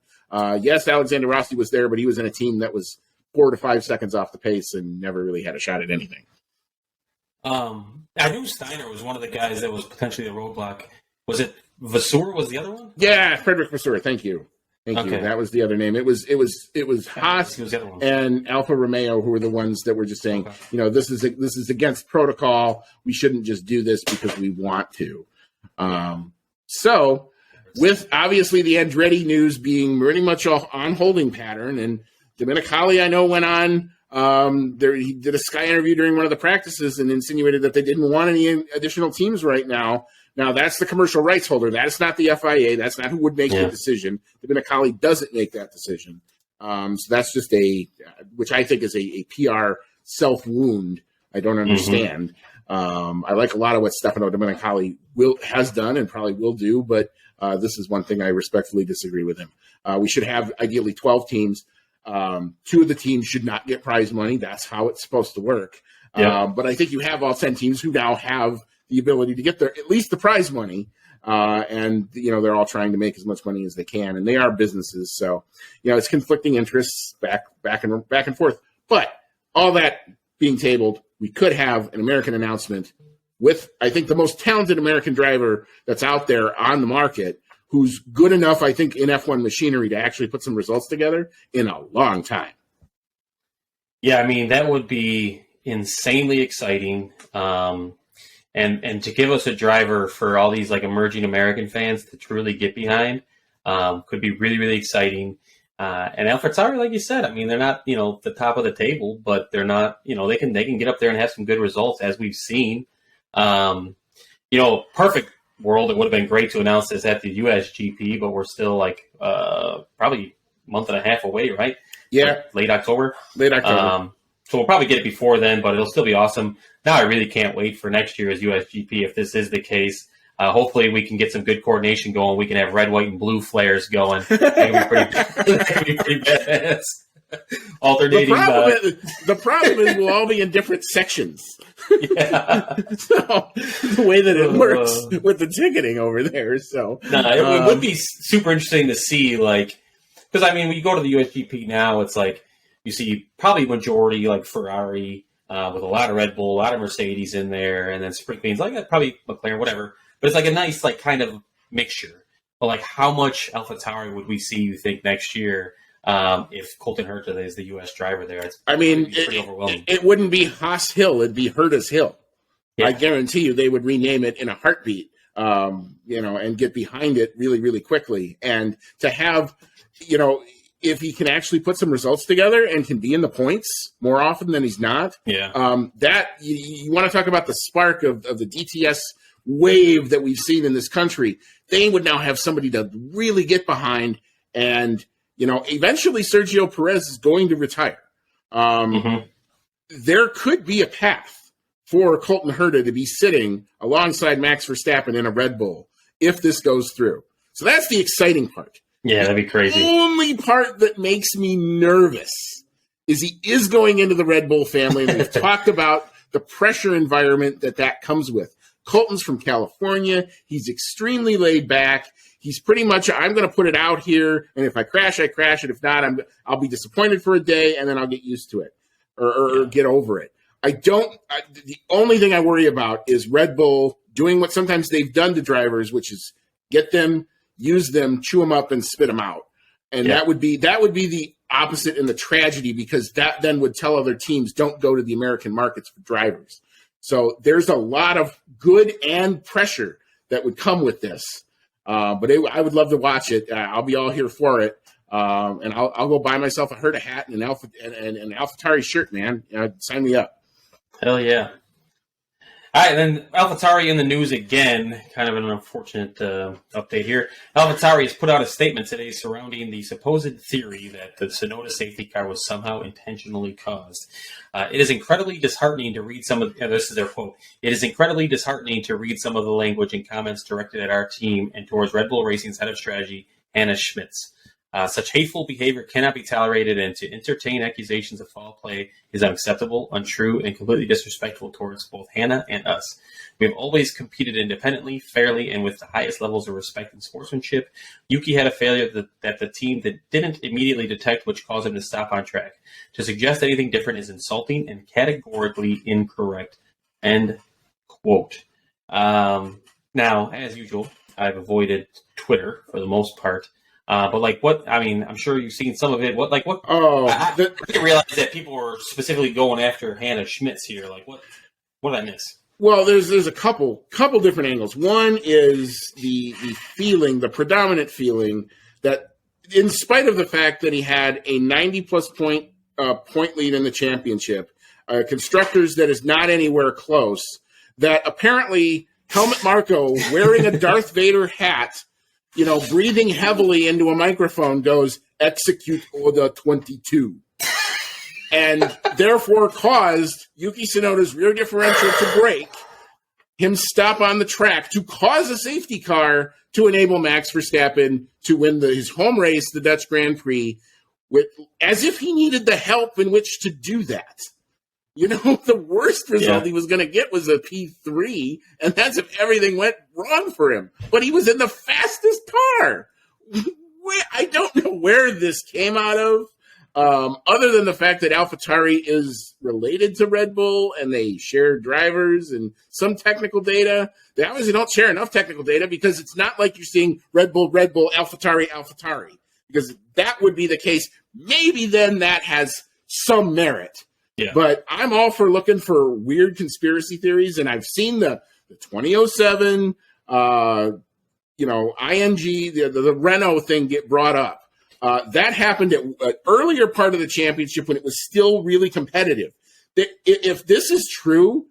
Yes, Alexander Rossi was there, but he was in a team that was 4 to 5 seconds off the pace and never really had a shot at anything. I knew Steiner was one of the guys that was potentially the roadblock. Was it Vasseur was the other one? Yeah, Frederick Vasseur. Thank you. Thank you. That was the other name. It was Haas and Alfa Romeo who were the ones that were just saying, this is against protocol. We shouldn't just do this because we want to. So with obviously the Andretti news being pretty much on holding pattern, and Domenicali, I know, went on. He did a Sky interview during one of the practices and insinuated that they didn't want any additional teams right now. Now, that's the commercial rights holder. That is not the FIA. That's not who would make the decision. Domenicali doesn't make that decision. So that's just which I think is a PR self-wound. I don't understand. I like a lot of what Stefano Domenicali has done and probably will do, but this is one thing I respectfully disagree with him. We should have ideally 12 teams. 2 of the teams should not get prize money. That's how it's supposed to work. But I think you have all 10 teams who now have the ability to get at least the prize money. And they're all trying to make as much money as they can, and they are businesses. So, it's conflicting interests back and forth. But all that being tabled, we could have an American announcement with, I think, the most talented American driver that's out there on the market, who's good enough, I think, in F1 machinery to actually put some results together in a long time. Yeah, I mean, that would be insanely exciting. And to give us a driver for all these emerging American fans to truly get behind could be really, really exciting. And AlphaTauri, like you said, I mean, they're not, the top of the table, but they're not, they can get up there and have some good results as we've seen. Perfect world, it would have been great to announce this at the USGP, but we're still probably a month and a half away, right? Yeah. Late October. So we'll probably get it before then, but it'll still be awesome. Now I really can't wait for next year's USGP if this is the case. Hopefully we can get some good coordination going. We can have red, white, and blue flares going. That could be pretty badass. Alternating. The problem is we'll all be in different sections. Yeah. So the way that it works with the ticketing over there. So it would be super interesting to see, because I mean, when you go to the USGP now, it's you see probably majority Ferrari with a lot of Red Bull, a lot of Mercedes in there, and then sprint beans probably McLaren, whatever. But it's a nice kind of mixture. But how much AlphaTauri would we see, you think, next year? If Colton Herta is the U.S. driver there, pretty overwhelming. It wouldn't be Haas Hill; it'd be Herta's Hill. Yeah. I guarantee you, they would rename it in a heartbeat, and get behind it really, really quickly. And to have, if he can actually put some results together and can be in the points more often than he's not, that you want to talk about the spark of the DTS wave that we've seen in this country. They would now have somebody to really get behind and. Eventually Sergio Perez is going to retire. There could be a path for Colton Herta to be sitting alongside Max Verstappen in a Red Bull if this goes through. So that's the exciting part. Yeah, that'd be crazy. The only part that makes me nervous is he is going into the Red Bull family, and we've talked about the pressure environment that comes with. Colton's from California. He's extremely laid back. He's pretty much, I'm going to put it out here, and if I crash, I crash it. If not, I'll be disappointed for a day, and then I'll get used to it or get over it. The only thing I worry about is Red Bull doing what sometimes they've done to drivers, which is get them, use them, chew them up, and spit them out. And that would be the opposite in the tragedy, because that then would tell other teams, don't go to the American markets for drivers. So there's a lot of good and pressure that would come with this. But I would love to watch it. I'll be all here for it. And I'll go buy myself a Herta hat and an AlphaTauri shirt, man. Sign me up. Hell yeah. All right, then AlphaTauri in the news again. Kind of an unfortunate update here. AlphaTauri has put out a statement today surrounding the supposed theory that the Tsunoda safety car was somehow intentionally caused. It is incredibly disheartening to read some of this is their quote. It is incredibly disheartening to read some of the language and comments directed at our team and towards Red Bull Racing's head of strategy, Hannah Schmitz. Such hateful behavior cannot be tolerated, and to entertain accusations of foul play is unacceptable, untrue, and completely disrespectful towards both Hannah and us. We have always competed independently, fairly, and with the highest levels of respect and sportsmanship. Yuki had a failure that the team didn't immediately detect, which caused him to stop on track. To suggest anything different is insulting and categorically incorrect. End quote. Now, as usual, I've avoided Twitter for the most part. But what? I mean, I'm sure you've seen some of it. What? Oh, I didn't realize that people were specifically going after Hannah Schmitz here. What did I miss? Well, there's a couple different angles. One is the feeling, the predominant feeling that, in spite of the fact that he had a 90-plus point lead in the championship, constructors that is not anywhere close, that apparently Helmut Marko, wearing a Darth Vader hat, breathing heavily into a microphone, goes, execute Order 22. And therefore caused Yuki Tsunoda's rear differential to break, him stop on the track to cause a safety car to enable Max Verstappen to win his home race, the Dutch Grand Prix, as if he needed the help in which to do that. The worst result he was going to get was a P3, and that's if everything went wrong for him. But he was in the fastest car. I don't know where this came out of, other than the fact that AlphaTauri is related to Red Bull, and they share drivers and some technical data. They obviously don't share enough technical data, because it's not like you're seeing Red Bull, AlphaTauri. Because that would be the case. Maybe then that has some merit. Yeah. But I'm all for looking for weird conspiracy theories, and I've seen the 2007, ING, the Renault thing get brought up. That happened at an earlier part of the championship when it was still really competitive. If this is true,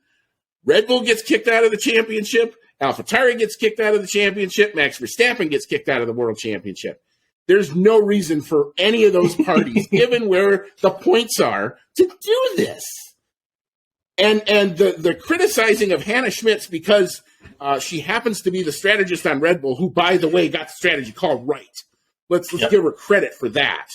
Red Bull gets kicked out of the championship, AlphaTauri gets kicked out of the championship, Max Verstappen gets kicked out of the World Championship. There's no reason for any of those parties, given where the points are, to do this. And the criticizing of Hannah Schmitz because she happens to be the strategist on Red Bull, who, by the way, got the strategy call right. Let's give her credit for that.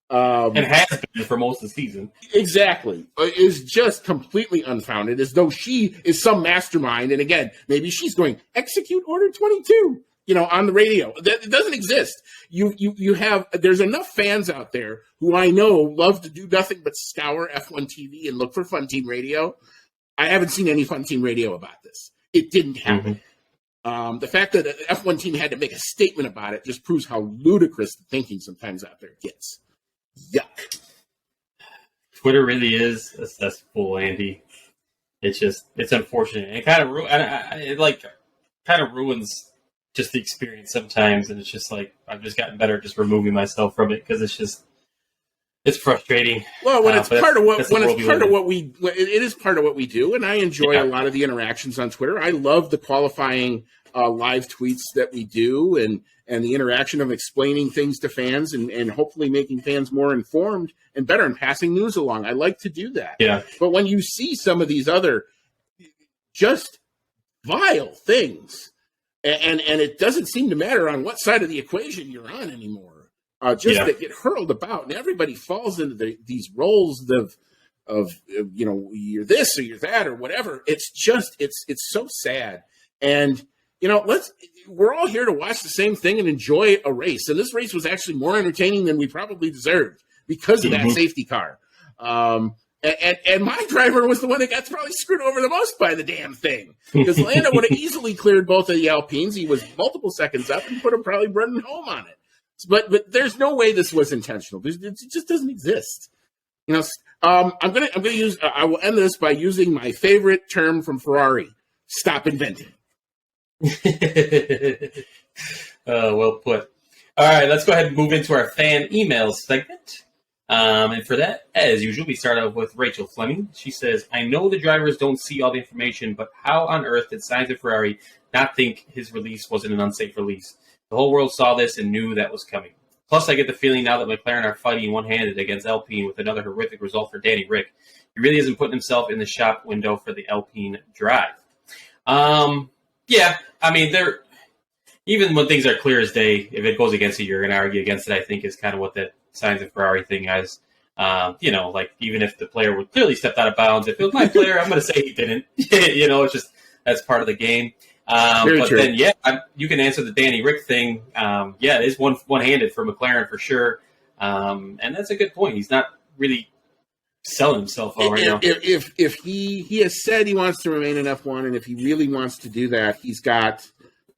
And has been for most of the season. Exactly. Is just completely unfounded, as though she is some mastermind. And again, maybe she's going, execute Order 22. On the radio. That it doesn't exist. You have, there's enough fans out there who I know love to do nothing but scour F1 TV and look for Fun Team Radio. I haven't seen any Fun Team Radio about this. It didn't happen. Mm-hmm. The fact that the F1 team had to make a statement about it just proves how ludicrous the thinking sometimes out there gets. Yuck. Twitter really is a cesspool, Andy. It's unfortunate. It kind of ruins just the experience sometimes, and it's just like I've just gotten better at just removing myself from it, because it's frustrating. Well, when it's part of what we do, and I enjoy a lot of the interactions on Twitter. I love the qualifying live tweets that we do, and the interaction of explaining things to fans, and hopefully making fans more informed and better, and passing news along. I like to do that. Yeah. But when you see some of these other just vile things, and it doesn't seem to matter on what side of the equation you're on anymore. That get hurled about, and everybody falls into these roles of you're this or you're that or whatever. It's just it's so sad. And we're all here to watch the same thing and enjoy a race. And this race was actually more entertaining than we probably deserved because of that safety car. And my driver was the one that got probably screwed over the most by the damn thing. Because Lando would have easily cleared both of the Alpines. He was multiple seconds up and would have probably running home on it. But there's no way this was intentional. It just doesn't exist. I'm gonna use. I will end this by using my favorite term from Ferrari: stop inventing. Well put. All right, let's go ahead and move into our fan emails segment. And for that, as usual, we start out with Rachel Fleming. She says, I know the drivers don't see all the information, but how on earth did Sainz and Ferrari not think his release wasn't an unsafe release? The whole world saw this and knew that was coming. Plus, I get the feeling now that McLaren are fighting one-handed against Alpine with another horrific result for Danny Rick. He really isn't putting himself in the shop window for the Alpine drive. Yeah, I mean, even when things are clear as day, if it goes against you, you're going to argue against it, I think, is kind of what that Sainz and Ferrari thing has. Like, even if the player would clearly stepped out of bounds, if it was my player, I'm going to say he didn't. It's just, that's part of the game. But true. Then, you can answer the Danny Rick thing. It is one-handed for McLaren for sure. And that's a good point. He's not really selling himself right now. If he has said he wants to remain in F1, and if he really wants to do that, he's got,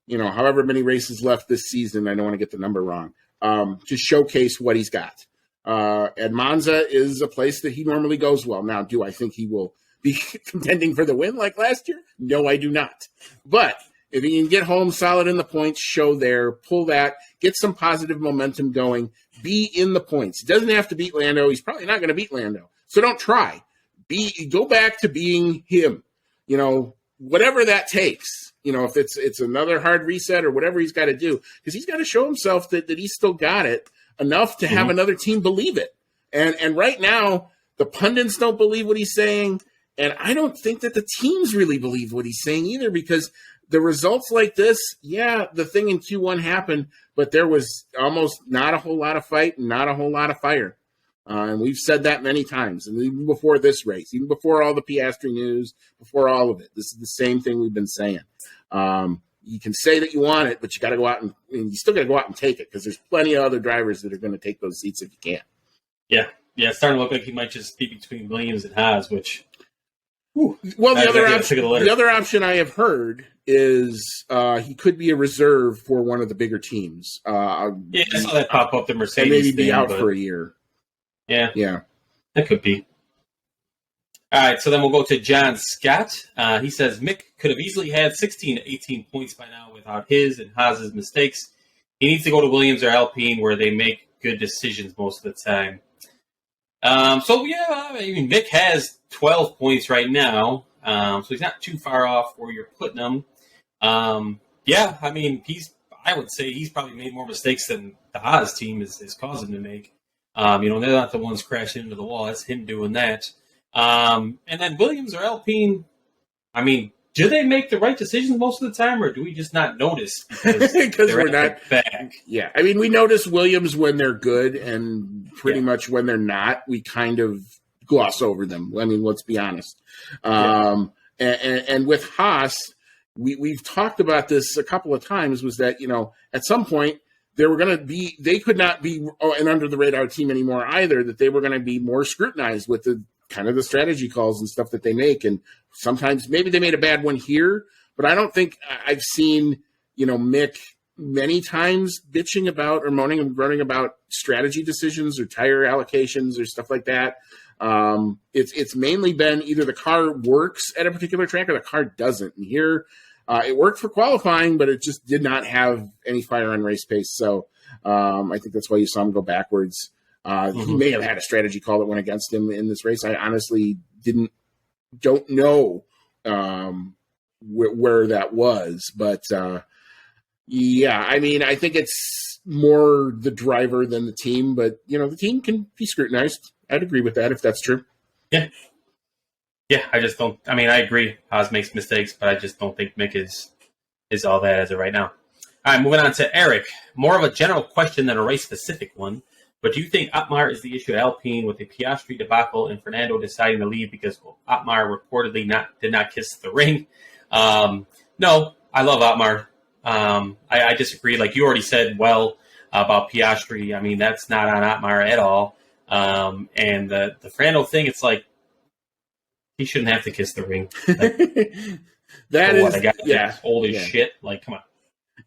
however many races left this season. I don't want to get the number wrong. To showcase what he's got. And Monza is a place that he normally goes well. Now, do I think he will be contending for the win like last year? No, I do not. But if he can get home solid in the points, show there, pull that, get some positive momentum going, be in the points. He doesn't have to beat Lando. He's probably not going to beat Lando. So don't try. Go back to being him. Whatever that takes. If it's another hard reset or whatever he's got to do, because he's got to show himself that he's still got it enough to have another team believe it. And right now, the pundits don't believe what he's saying, and I don't think that the teams really believe what he's saying either, because the results like this, the thing in Q1 happened, but there was almost not a whole lot of fight and not a whole lot of fire. And we've said that many times, and even before this race, even before all the Piastri news, before all of it, this is the same thing we've been saying. You can say that you want it, but you got to go out and you still got to go out and take it, because there's plenty of other drivers that are going to take those seats if you can. Yeah, it's starting to look like he might just be between Williams and Haas, which. The other option I have heard is he could be a reserve for one of the bigger teams. I saw that pop up, the Mercedes, and maybe be out for a year. Yeah, that could be. All right, so then we'll go to John Scott. He says, Mick could have easily had 16 to 18 points by now without his and Haas's mistakes. He needs to go to Williams or Alpine, where they make good decisions most of the time. Mick has 12 points right now, so he's not too far off where you're putting him. I would say he's probably made more mistakes than the Haas team is causing him to make. They're not the ones crashing into the wall. That's him doing that. And then Williams or Alpine, do they make the right decisions most of the time, or do we just not notice because we're not back? Yeah, we notice Williams when they're good, and pretty much when they're not, we kind of gloss over them. Let's be honest. And with Haas, we've talked about this a couple of times. Was that at some point they could not be an under the radar team anymore either. That they were going to be more scrutinized with the kind of the strategy calls and stuff that they make. And sometimes maybe they made a bad one here, but I don't think I've seen, Mick many times bitching about or moaning and groaning about strategy decisions or tire allocations or stuff like that. It's mainly been either the car works at a particular track or the car doesn't. And here it worked for qualifying, but it just did not have any fire on race pace. So I think that's why you saw him go backwards. He may have had a strategy call that went against him in this race. I honestly don't know where that was, but I think it's more the driver than the team. But the team can be scrutinized. I'd agree with that if that's true. Yeah. I just don't. I agree. Haas makes mistakes, but I just don't think Mick is all that as of right now. All right, moving on to Eric. More of a general question than a race-specific one. But do you think Otmar is the issue at Alpine with the Piastri debacle and Fernando deciding to leave because Otmar reportedly did not kiss the ring? No, I love Otmar. I disagree. Like you already said well about Piastri. That's not on Otmar at all. And the Fernando thing, it's like, He shouldn't have to kiss the ring. Like, that is, a guy yeah, that's old as shit. Like, come on.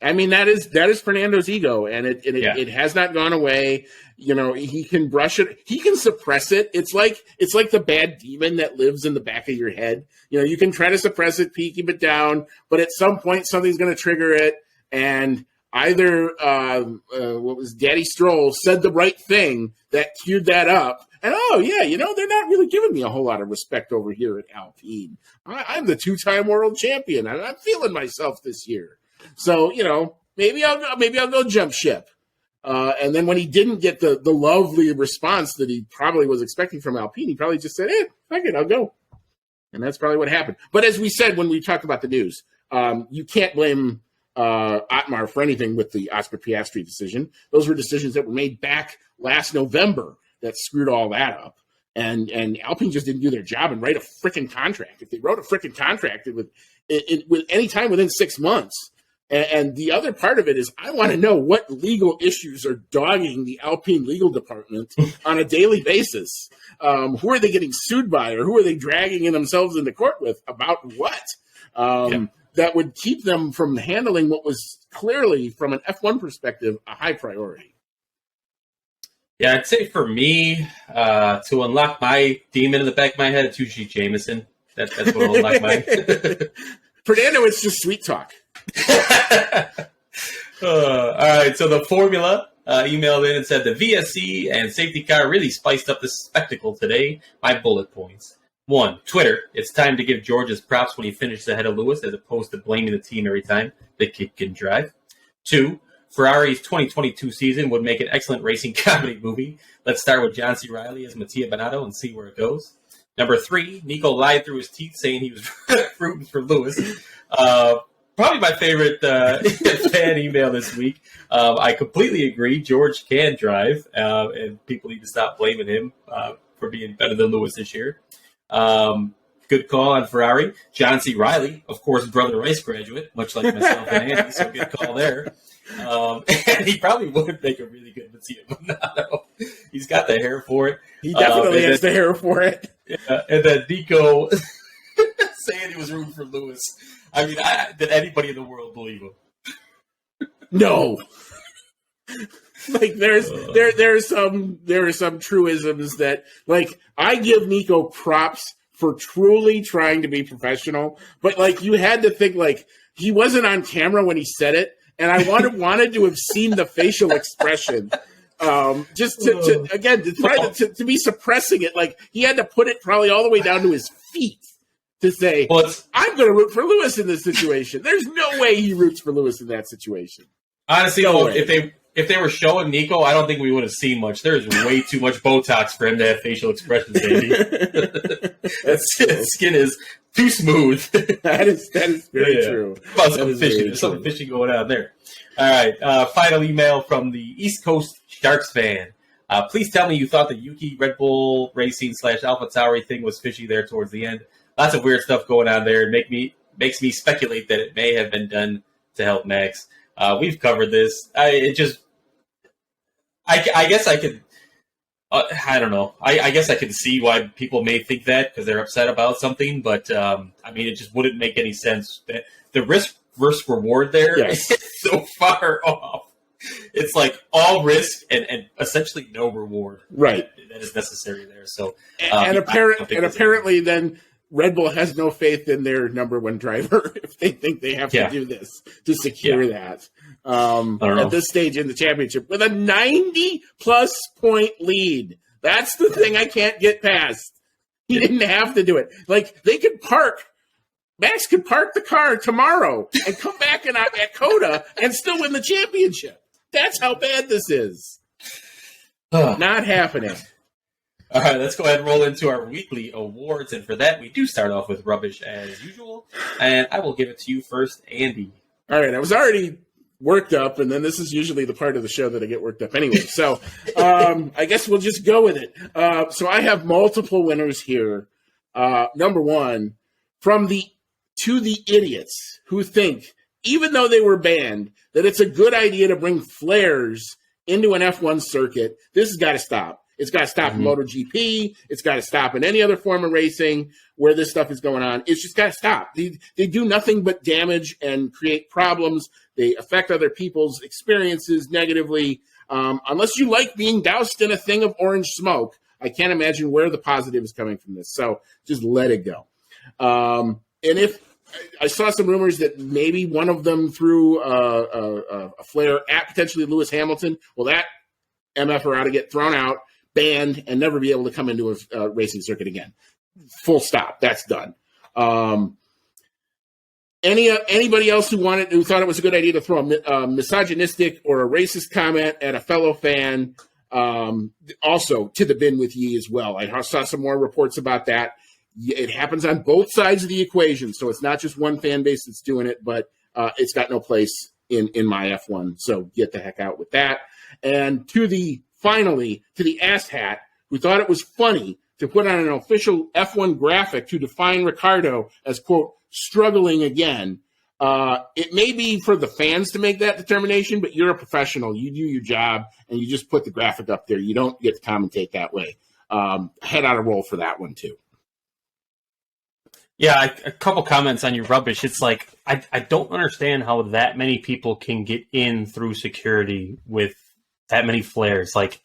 I mean, that is Fernando's ego, and it has not gone away. You know, he can brush it, he can suppress it. It's like the bad demon that lives in the back of your head. You know, you can try to suppress it, keep it down, but at some point something's going to trigger it. And either what was Daddy Stroll said the right thing that cued that up. And, oh, yeah, you know, they're not really giving me a whole lot of respect over here at Alpine. I'm the 2-time world champion, and I'm feeling myself this year. So, you know, maybe I'll go jump ship. And then when he didn't get the lovely response that he probably was expecting from Alpine, he probably just said, fuck it, I'll go. And that's probably what happened. But as we said when we talked about the news, you can't blame Otmar for anything with the Oscar Piastri decision. Those were decisions that were made back last November that screwed all that up. And Alpine just didn't do their job and write a freaking contract. If they wrote a freaking contract with any time within 6 months. And the other part of it is I want to know what legal issues are dogging the Alpine legal department on a daily basis. Who are they getting sued by, or who are they dragging in themselves into court with about what? That would keep them from handling what was clearly, from an F1 perspective, a high priority. Yeah, I'd say for me, to unlock my demon in the back of my head, it's usually Jameson. That's what will unlock mine. Fernando, it's just sweet talk. All right, so the Formula emailed in and said the VSC and safety car really spiced up the spectacle today. My bullet points. 1, Twitter. It's time to give George his props when he finished ahead of Lewis, as opposed to blaming the team every time the kid can drive. 2, Ferrari's 2022 season would make an excellent racing comedy movie. Let's start with John C. Reilly as Mattia Binotto and see where it goes. Number 3, Nico lied through his teeth saying he was rooting for Lewis. Probably my favorite fan email this week. I completely agree. George can drive, and people need to stop blaming him for being better than Lewis this year. Good call on Ferrari. John C. Reilly, of course, brother Rice graduate, much like myself and Andy, so good call there. And he probably would make a really good Mattia Binotto. He's got the hair for it. He definitely has the hair for it. Yeah, and then Nico saying he was rooting for Lewis. I mean, did anybody in the world believe him? No. Like there are some truisms that, like, I give Nico props for truly trying to be professional, but like you had to think, like, he wasn't on camera when he said it, and I wanted to have seen the facial expression. Just to be suppressing it, like he had to put it probably all the way down to his feet to say, I'm going to root for Lewis in this situation. There's no way he roots for Lewis in that situation. Honestly, if they were showing Nico, I don't think we would have seen much. There's way too much Botox for him to have facial expressions, baby. His skin is too smooth. That is very true. About some fishing. There's something fishy going on there. All right. Final email from the East Coast Sharks fan. Please tell me you thought the Yuki Red Bull Racing / AlphaTauri thing was fishy there towards the end. Lots of weird stuff going on there. Makes me speculate that it may have been done to help Max. We've covered this. I guess I could. I don't know. I guess I can see why people may think that because they're upset about something. But I mean, it just wouldn't make any sense. That the risk versus reward there is so far off. It's like all risk and essentially no reward. Right. That is necessary there. So apparently then Red Bull has no faith in their number one driver if they think they have to do this to secure that. At this stage in the championship with a 90-plus point lead. That's the thing I can't get past. He didn't have to do it. Like, they could Max could park the car tomorrow and come back at Coda and still win the championship. That's how bad this is. Not happening. All right, let's go ahead and roll into our weekly awards. And for that, we do start off with rubbish as usual. And I will give it to you first, Andy. All right, I was already worked up, and then this is usually the part of the show that I get worked up anyway. So I guess we'll just go with it. So I have multiple winners here. Number one, to the idiots who think, even though they were banned, that it's a good idea to bring flares into an F1 circuit. This has got to stop. It's got to stop in MotoGP. It's got to stop in any other form of racing where this stuff is going on. It's just got to stop. They do nothing but damage and create problems. They affect other people's experiences negatively. Unless you like being doused in a thing of orange smoke, I can't imagine where the positive is coming from this. So just let it go. And if I saw some rumors that maybe one of them threw a flare at potentially Lewis Hamilton, well, that MFer ought to get thrown out, banned, and never be able to come into a racing circuit again. Full stop. That's done. Anybody else who thought it was a good idea to throw a misogynistic or a racist comment at a fellow fan, also to the bin with ye as well. I saw some more reports about that. It happens on both sides of the equation, so it's not just one fan base that's doing it, but it's got no place in my F1. So get the heck out with that. And finally, to the asshat who thought it was funny to put on an official F1 graphic to define Ricciardo as, quote, struggling again. It may be for the fans to make that determination, but you're a professional. You do your job, and you just put the graphic up there. You don't get to commentate that way. Head on a roll for that one, too. Yeah, a couple comments on your rubbish. It's like, I don't understand how that many people can get in through security with that many flares. Like,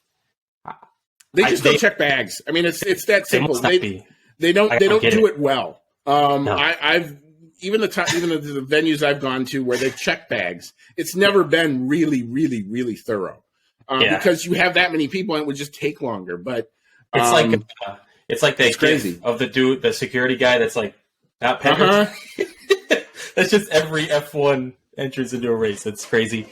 they don't check bags. I mean, it's that simple. They don't do it well. No. I've even the venues I've gone to where they've checked bags, it's never been really, really, really thorough. Because you have that many people, and it would just take longer. But it's like that crazy of the security guy that's like not peppered. That's just every F1 entrance into a race. That's crazy.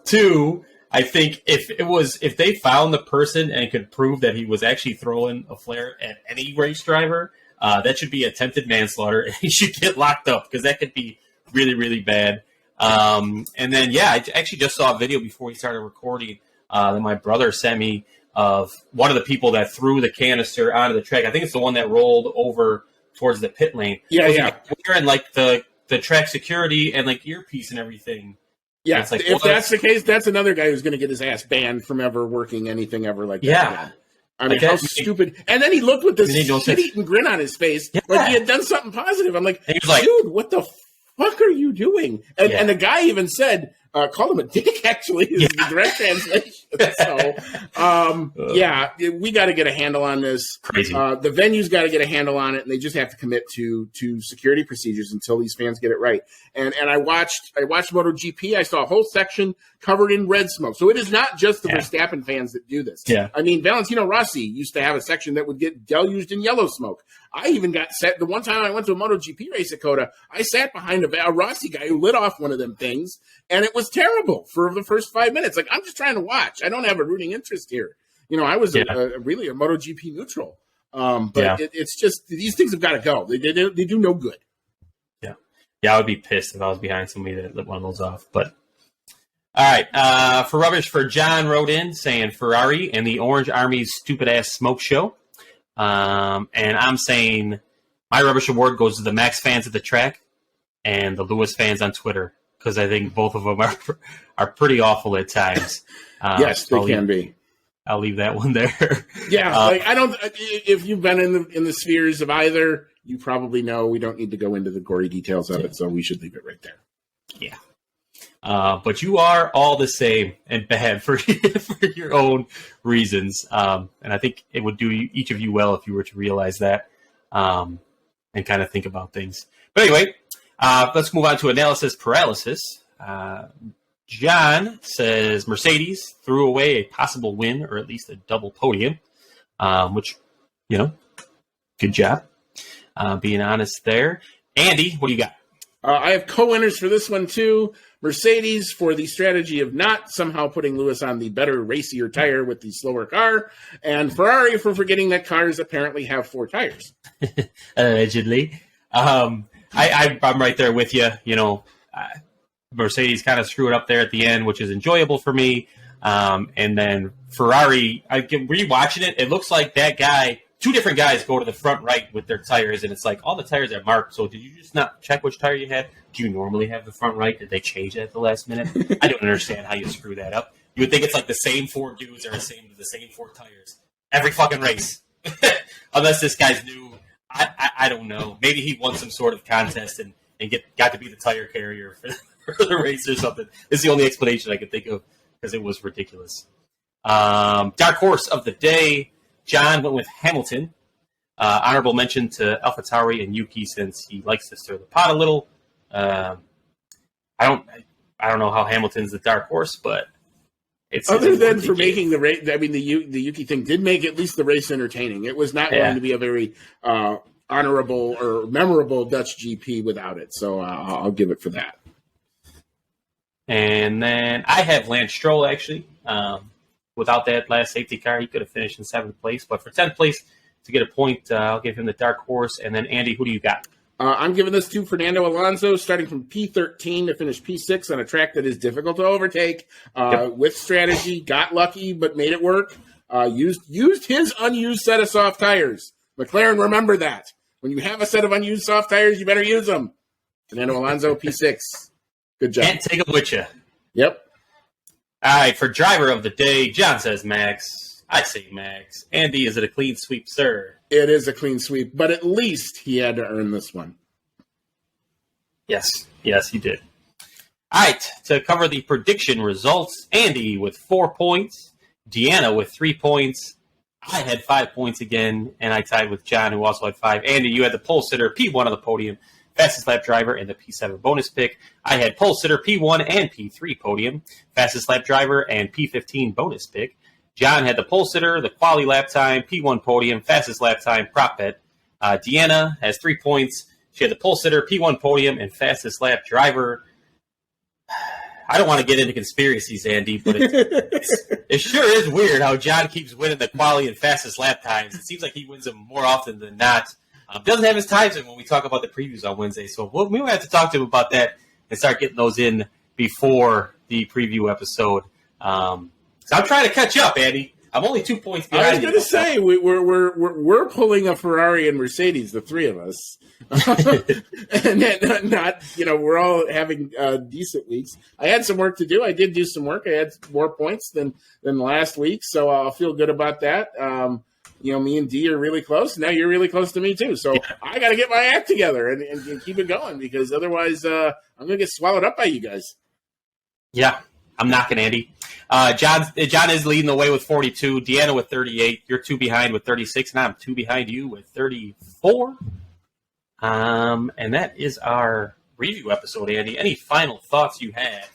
Two, I think if they found the person and could prove that he was actually throwing a flare at any race driver, that should be attempted manslaughter, and he should get locked up because that could be really, really bad. And then, I actually just saw a video before we started recording that my brother sent me of one of the people that threw the canister onto the track. I think it's the one that rolled over towards the pit lane. Yeah. Wearing like the track security and like earpiece and everything. Yeah, like, if that's the case, that's another guy who's going to get his ass banned from ever working anything ever like that. Yeah. I mean, how stupid. And then he looked with this shit-eating grin on his face like he had done something positive. I'm like, dude, what the fuck are you doing? And the guy even said, called him a dick, actually, is the direct translation. So, we got to get a handle on this. Crazy. The venue's got to get a handle on it, and they just have to commit to security procedures until these fans get it right. And I watched MotoGP. I saw a whole section covered in red smoke. So it is not just the Verstappen fans that do this. Yeah. I mean, Valentino Rossi used to have a section that would get deluged in yellow smoke. I even got the one time I went to a MotoGP race at Coda, I sat behind a Rossi guy who lit off one of them things, and it was terrible for the first 5 minutes. Like, I'm just trying to watch. I don't have a rooting interest here. I was really a MotoGP neutral. It's just, these things have got to go. They do no good. Yeah, I would be pissed if I was behind somebody that lit one of those off. But all right, for rubbish, for John wrote in saying Ferrari and the Orange Army's stupid ass smoke show. And I'm saying my rubbish award goes to the Max fans at the track and the Lewis fans on Twitter, because I think both of them are pretty awful at times. Yes, they can be. I'll leave that one there. Yeah, I don't. If you've been in the spheres of either, you probably know we don't need to go into the gory details of it, so we should leave it right there. Yeah. But you are all the same and bad for your own reasons. And I think it would do each of you well if you were to realize that and kind of think about things. But anyway, let's move on to analysis paralysis. John says Mercedes threw away a possible win or at least a double podium, which, good job being honest there. Andy, what do you got? I have co-winners for this one, too. Mercedes for the strategy of not somehow putting Lewis on the better, racier tire with the slower car, and Ferrari for forgetting that cars apparently have 4 tires. Allegedly. I'm right there with you. Mercedes kind of screwed up there at the end, which is enjoyable for me. And then Ferrari, rewatching it, it looks like that guy, 2 different guys go to the front right with their tires, and it's like all the tires are marked. So did you just not check which tire you had? Do you normally have the front right? Did they change that at the last minute? I don't understand how you screw that up. You would think it's like the same 4 dudes are the same 4 tires. every fucking race. Unless this guy's new. I don't know. Maybe he won some sort of contest and got to be the tire carrier for the race or something. It's the only explanation I can think of because it was ridiculous. Dark horse of the day. John went with Hamilton. Honorable mention to AlphaTauri and Yuki since he likes to stir the pot a little. I don't know how Hamilton's the dark horse, but it's other than for making the race. I mean, the Yuki thing did make at least the race entertaining. It was not going to be a very honorable or memorable Dutch GP without it. So I'll give it for that. And then I have Lance Stroll actually. Without that last safety car, he could have finished in 7th place. But for 10th place, to get a point, I'll give him the dark horse. And then, Andy, who do you got? I'm giving this to Fernando Alonso, starting from P13 to finish P6 on a track that is difficult to overtake. With strategy, got lucky, but made it work. Used his unused set of soft tires. McLaren, remember that. When you have a set of unused soft tires, you better use them. Fernando Alonso, P6. Good job. Can't take them with you. Yep. All right, for driver of the day, John says Max. I say Max. Andy, is it a clean sweep, sir? It is a clean sweep, but at least he had to earn this one. Yes, he did. All right, to cover the prediction results, Andy with 4 points, Deanna with 3 points. I had 5 points again, and I tied with John, who also had 5. Andy, you had the pole sitter, P1 on the podium, fastest lap driver, and the P7 bonus pick. I had pole sitter, P1 and P3 podium, fastest lap driver, and P15 bonus pick. John had the pole sitter, the quali lap time, P1 podium, fastest lap time, prop bet. Deanna has 3 points. She had the pole sitter, P1 podium, and fastest lap driver. I don't want to get into conspiracies, Andy, but it sure is weird how John keeps winning the quali and fastest lap times. It seems like he wins them more often than not. Doesn't have his times in when we talk about the previews on Wednesday, so we might have to talk to him about that and start getting those in before the preview episode. So I'm trying to catch up, Andy. I'm only 2 points behind. I was going to say we're pulling a Ferrari and Mercedes, the three of us, and then not we're all having decent weeks. I had some work to do. I did do some work. I had more points than last week, so I'll feel good about that. Me and Dee are really close. Now you're really close to me too. So yeah. I got to get my act together and keep it going because otherwise I'm going to get swallowed up by you guys. Yeah. I'm knocking Andy. John is leading the way with 42. Deanna with 38. You're 2 behind with 36, and I'm 2 behind you with 34. And that is our review episode, Andy. Any final thoughts you have?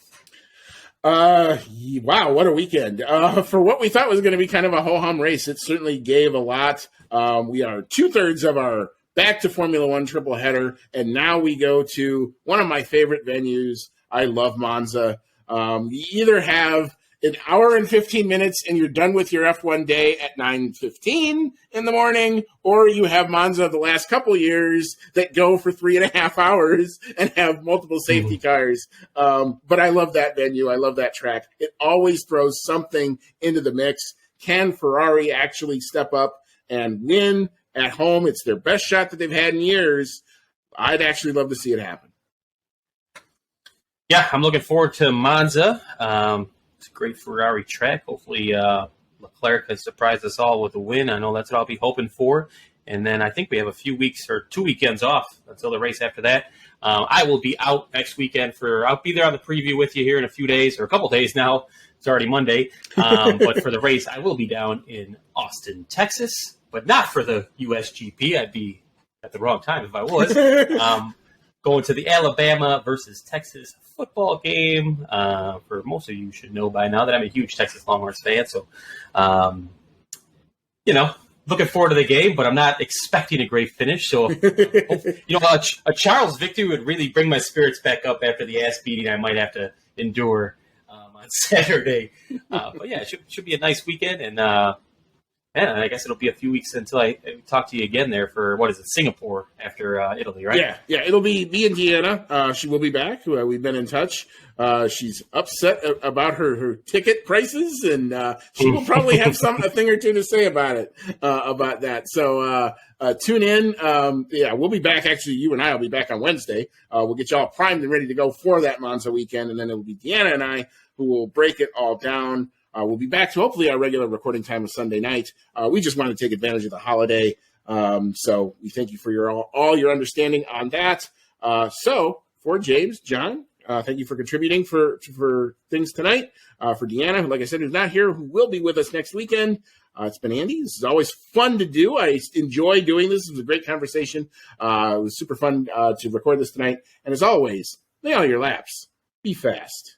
Wow, what a weekend. For what we thought was going to be kind of a ho-hum race, it certainly gave a lot. We are 2/3 of our back to Formula One triple header, and now we go to one of my favorite venues. I love Monza. You either have an hour and 15 minutes and you're done with your F1 day at 9:15 in the morning, or you have Monza the last couple years that go for 3.5 hours and have multiple safety cars. But I love that venue. I love that track. It always throws something into the mix. Can Ferrari actually step up and win at home? It's their best shot that they've had in years. I'd actually love to see it happen. Yeah, I'm looking forward to Monza. It's a great Ferrari track. Hopefully Leclerc has surprised us all with a win. I know that's what I'll be hoping for. And then I think we have a few weeks or 2 weekends off until the race after that. I will be out next weekend I'll be there on the preview with you here in a few days, or a couple days now. It's already Monday. But for the race, I will be down in Austin, Texas, but not for the USGP. I'd be at the wrong time if I was. Going to the Alabama versus Texas football game. For most of you should know by now that I'm a huge Texas Longhorns fan. So, looking forward to the game, but I'm not expecting a great finish. So, a Charles victory would really bring my spirits back up after the ass beating I might have to endure on Saturday. But yeah, it should be a nice weekend. And, I guess it'll be a few weeks until I talk to you again there for, Singapore after Italy, right? Yeah, it'll be me and Deanna. She will be back. We've been in touch. She's upset about her ticket prices, and she will probably have a thing or two to say about that. So tune in. We'll be back. Actually, you and I will be back on Wednesday. We'll get you all primed and ready to go for that Monza weekend, and then it'll be Deanna and I who will break it all down. we'll be back to hopefully our regular recording time of Sunday night. We just want to take advantage of the holiday. So we thank you for all your understanding on that. So for James, John, thank you for contributing for things tonight. For Deanna, who, like I said, who's not here, who will be with us next weekend. It's been Andy. This is always fun to do. I enjoy doing this. It was a great conversation. It was super fun to record this tonight. And as always, may all your laps be fast.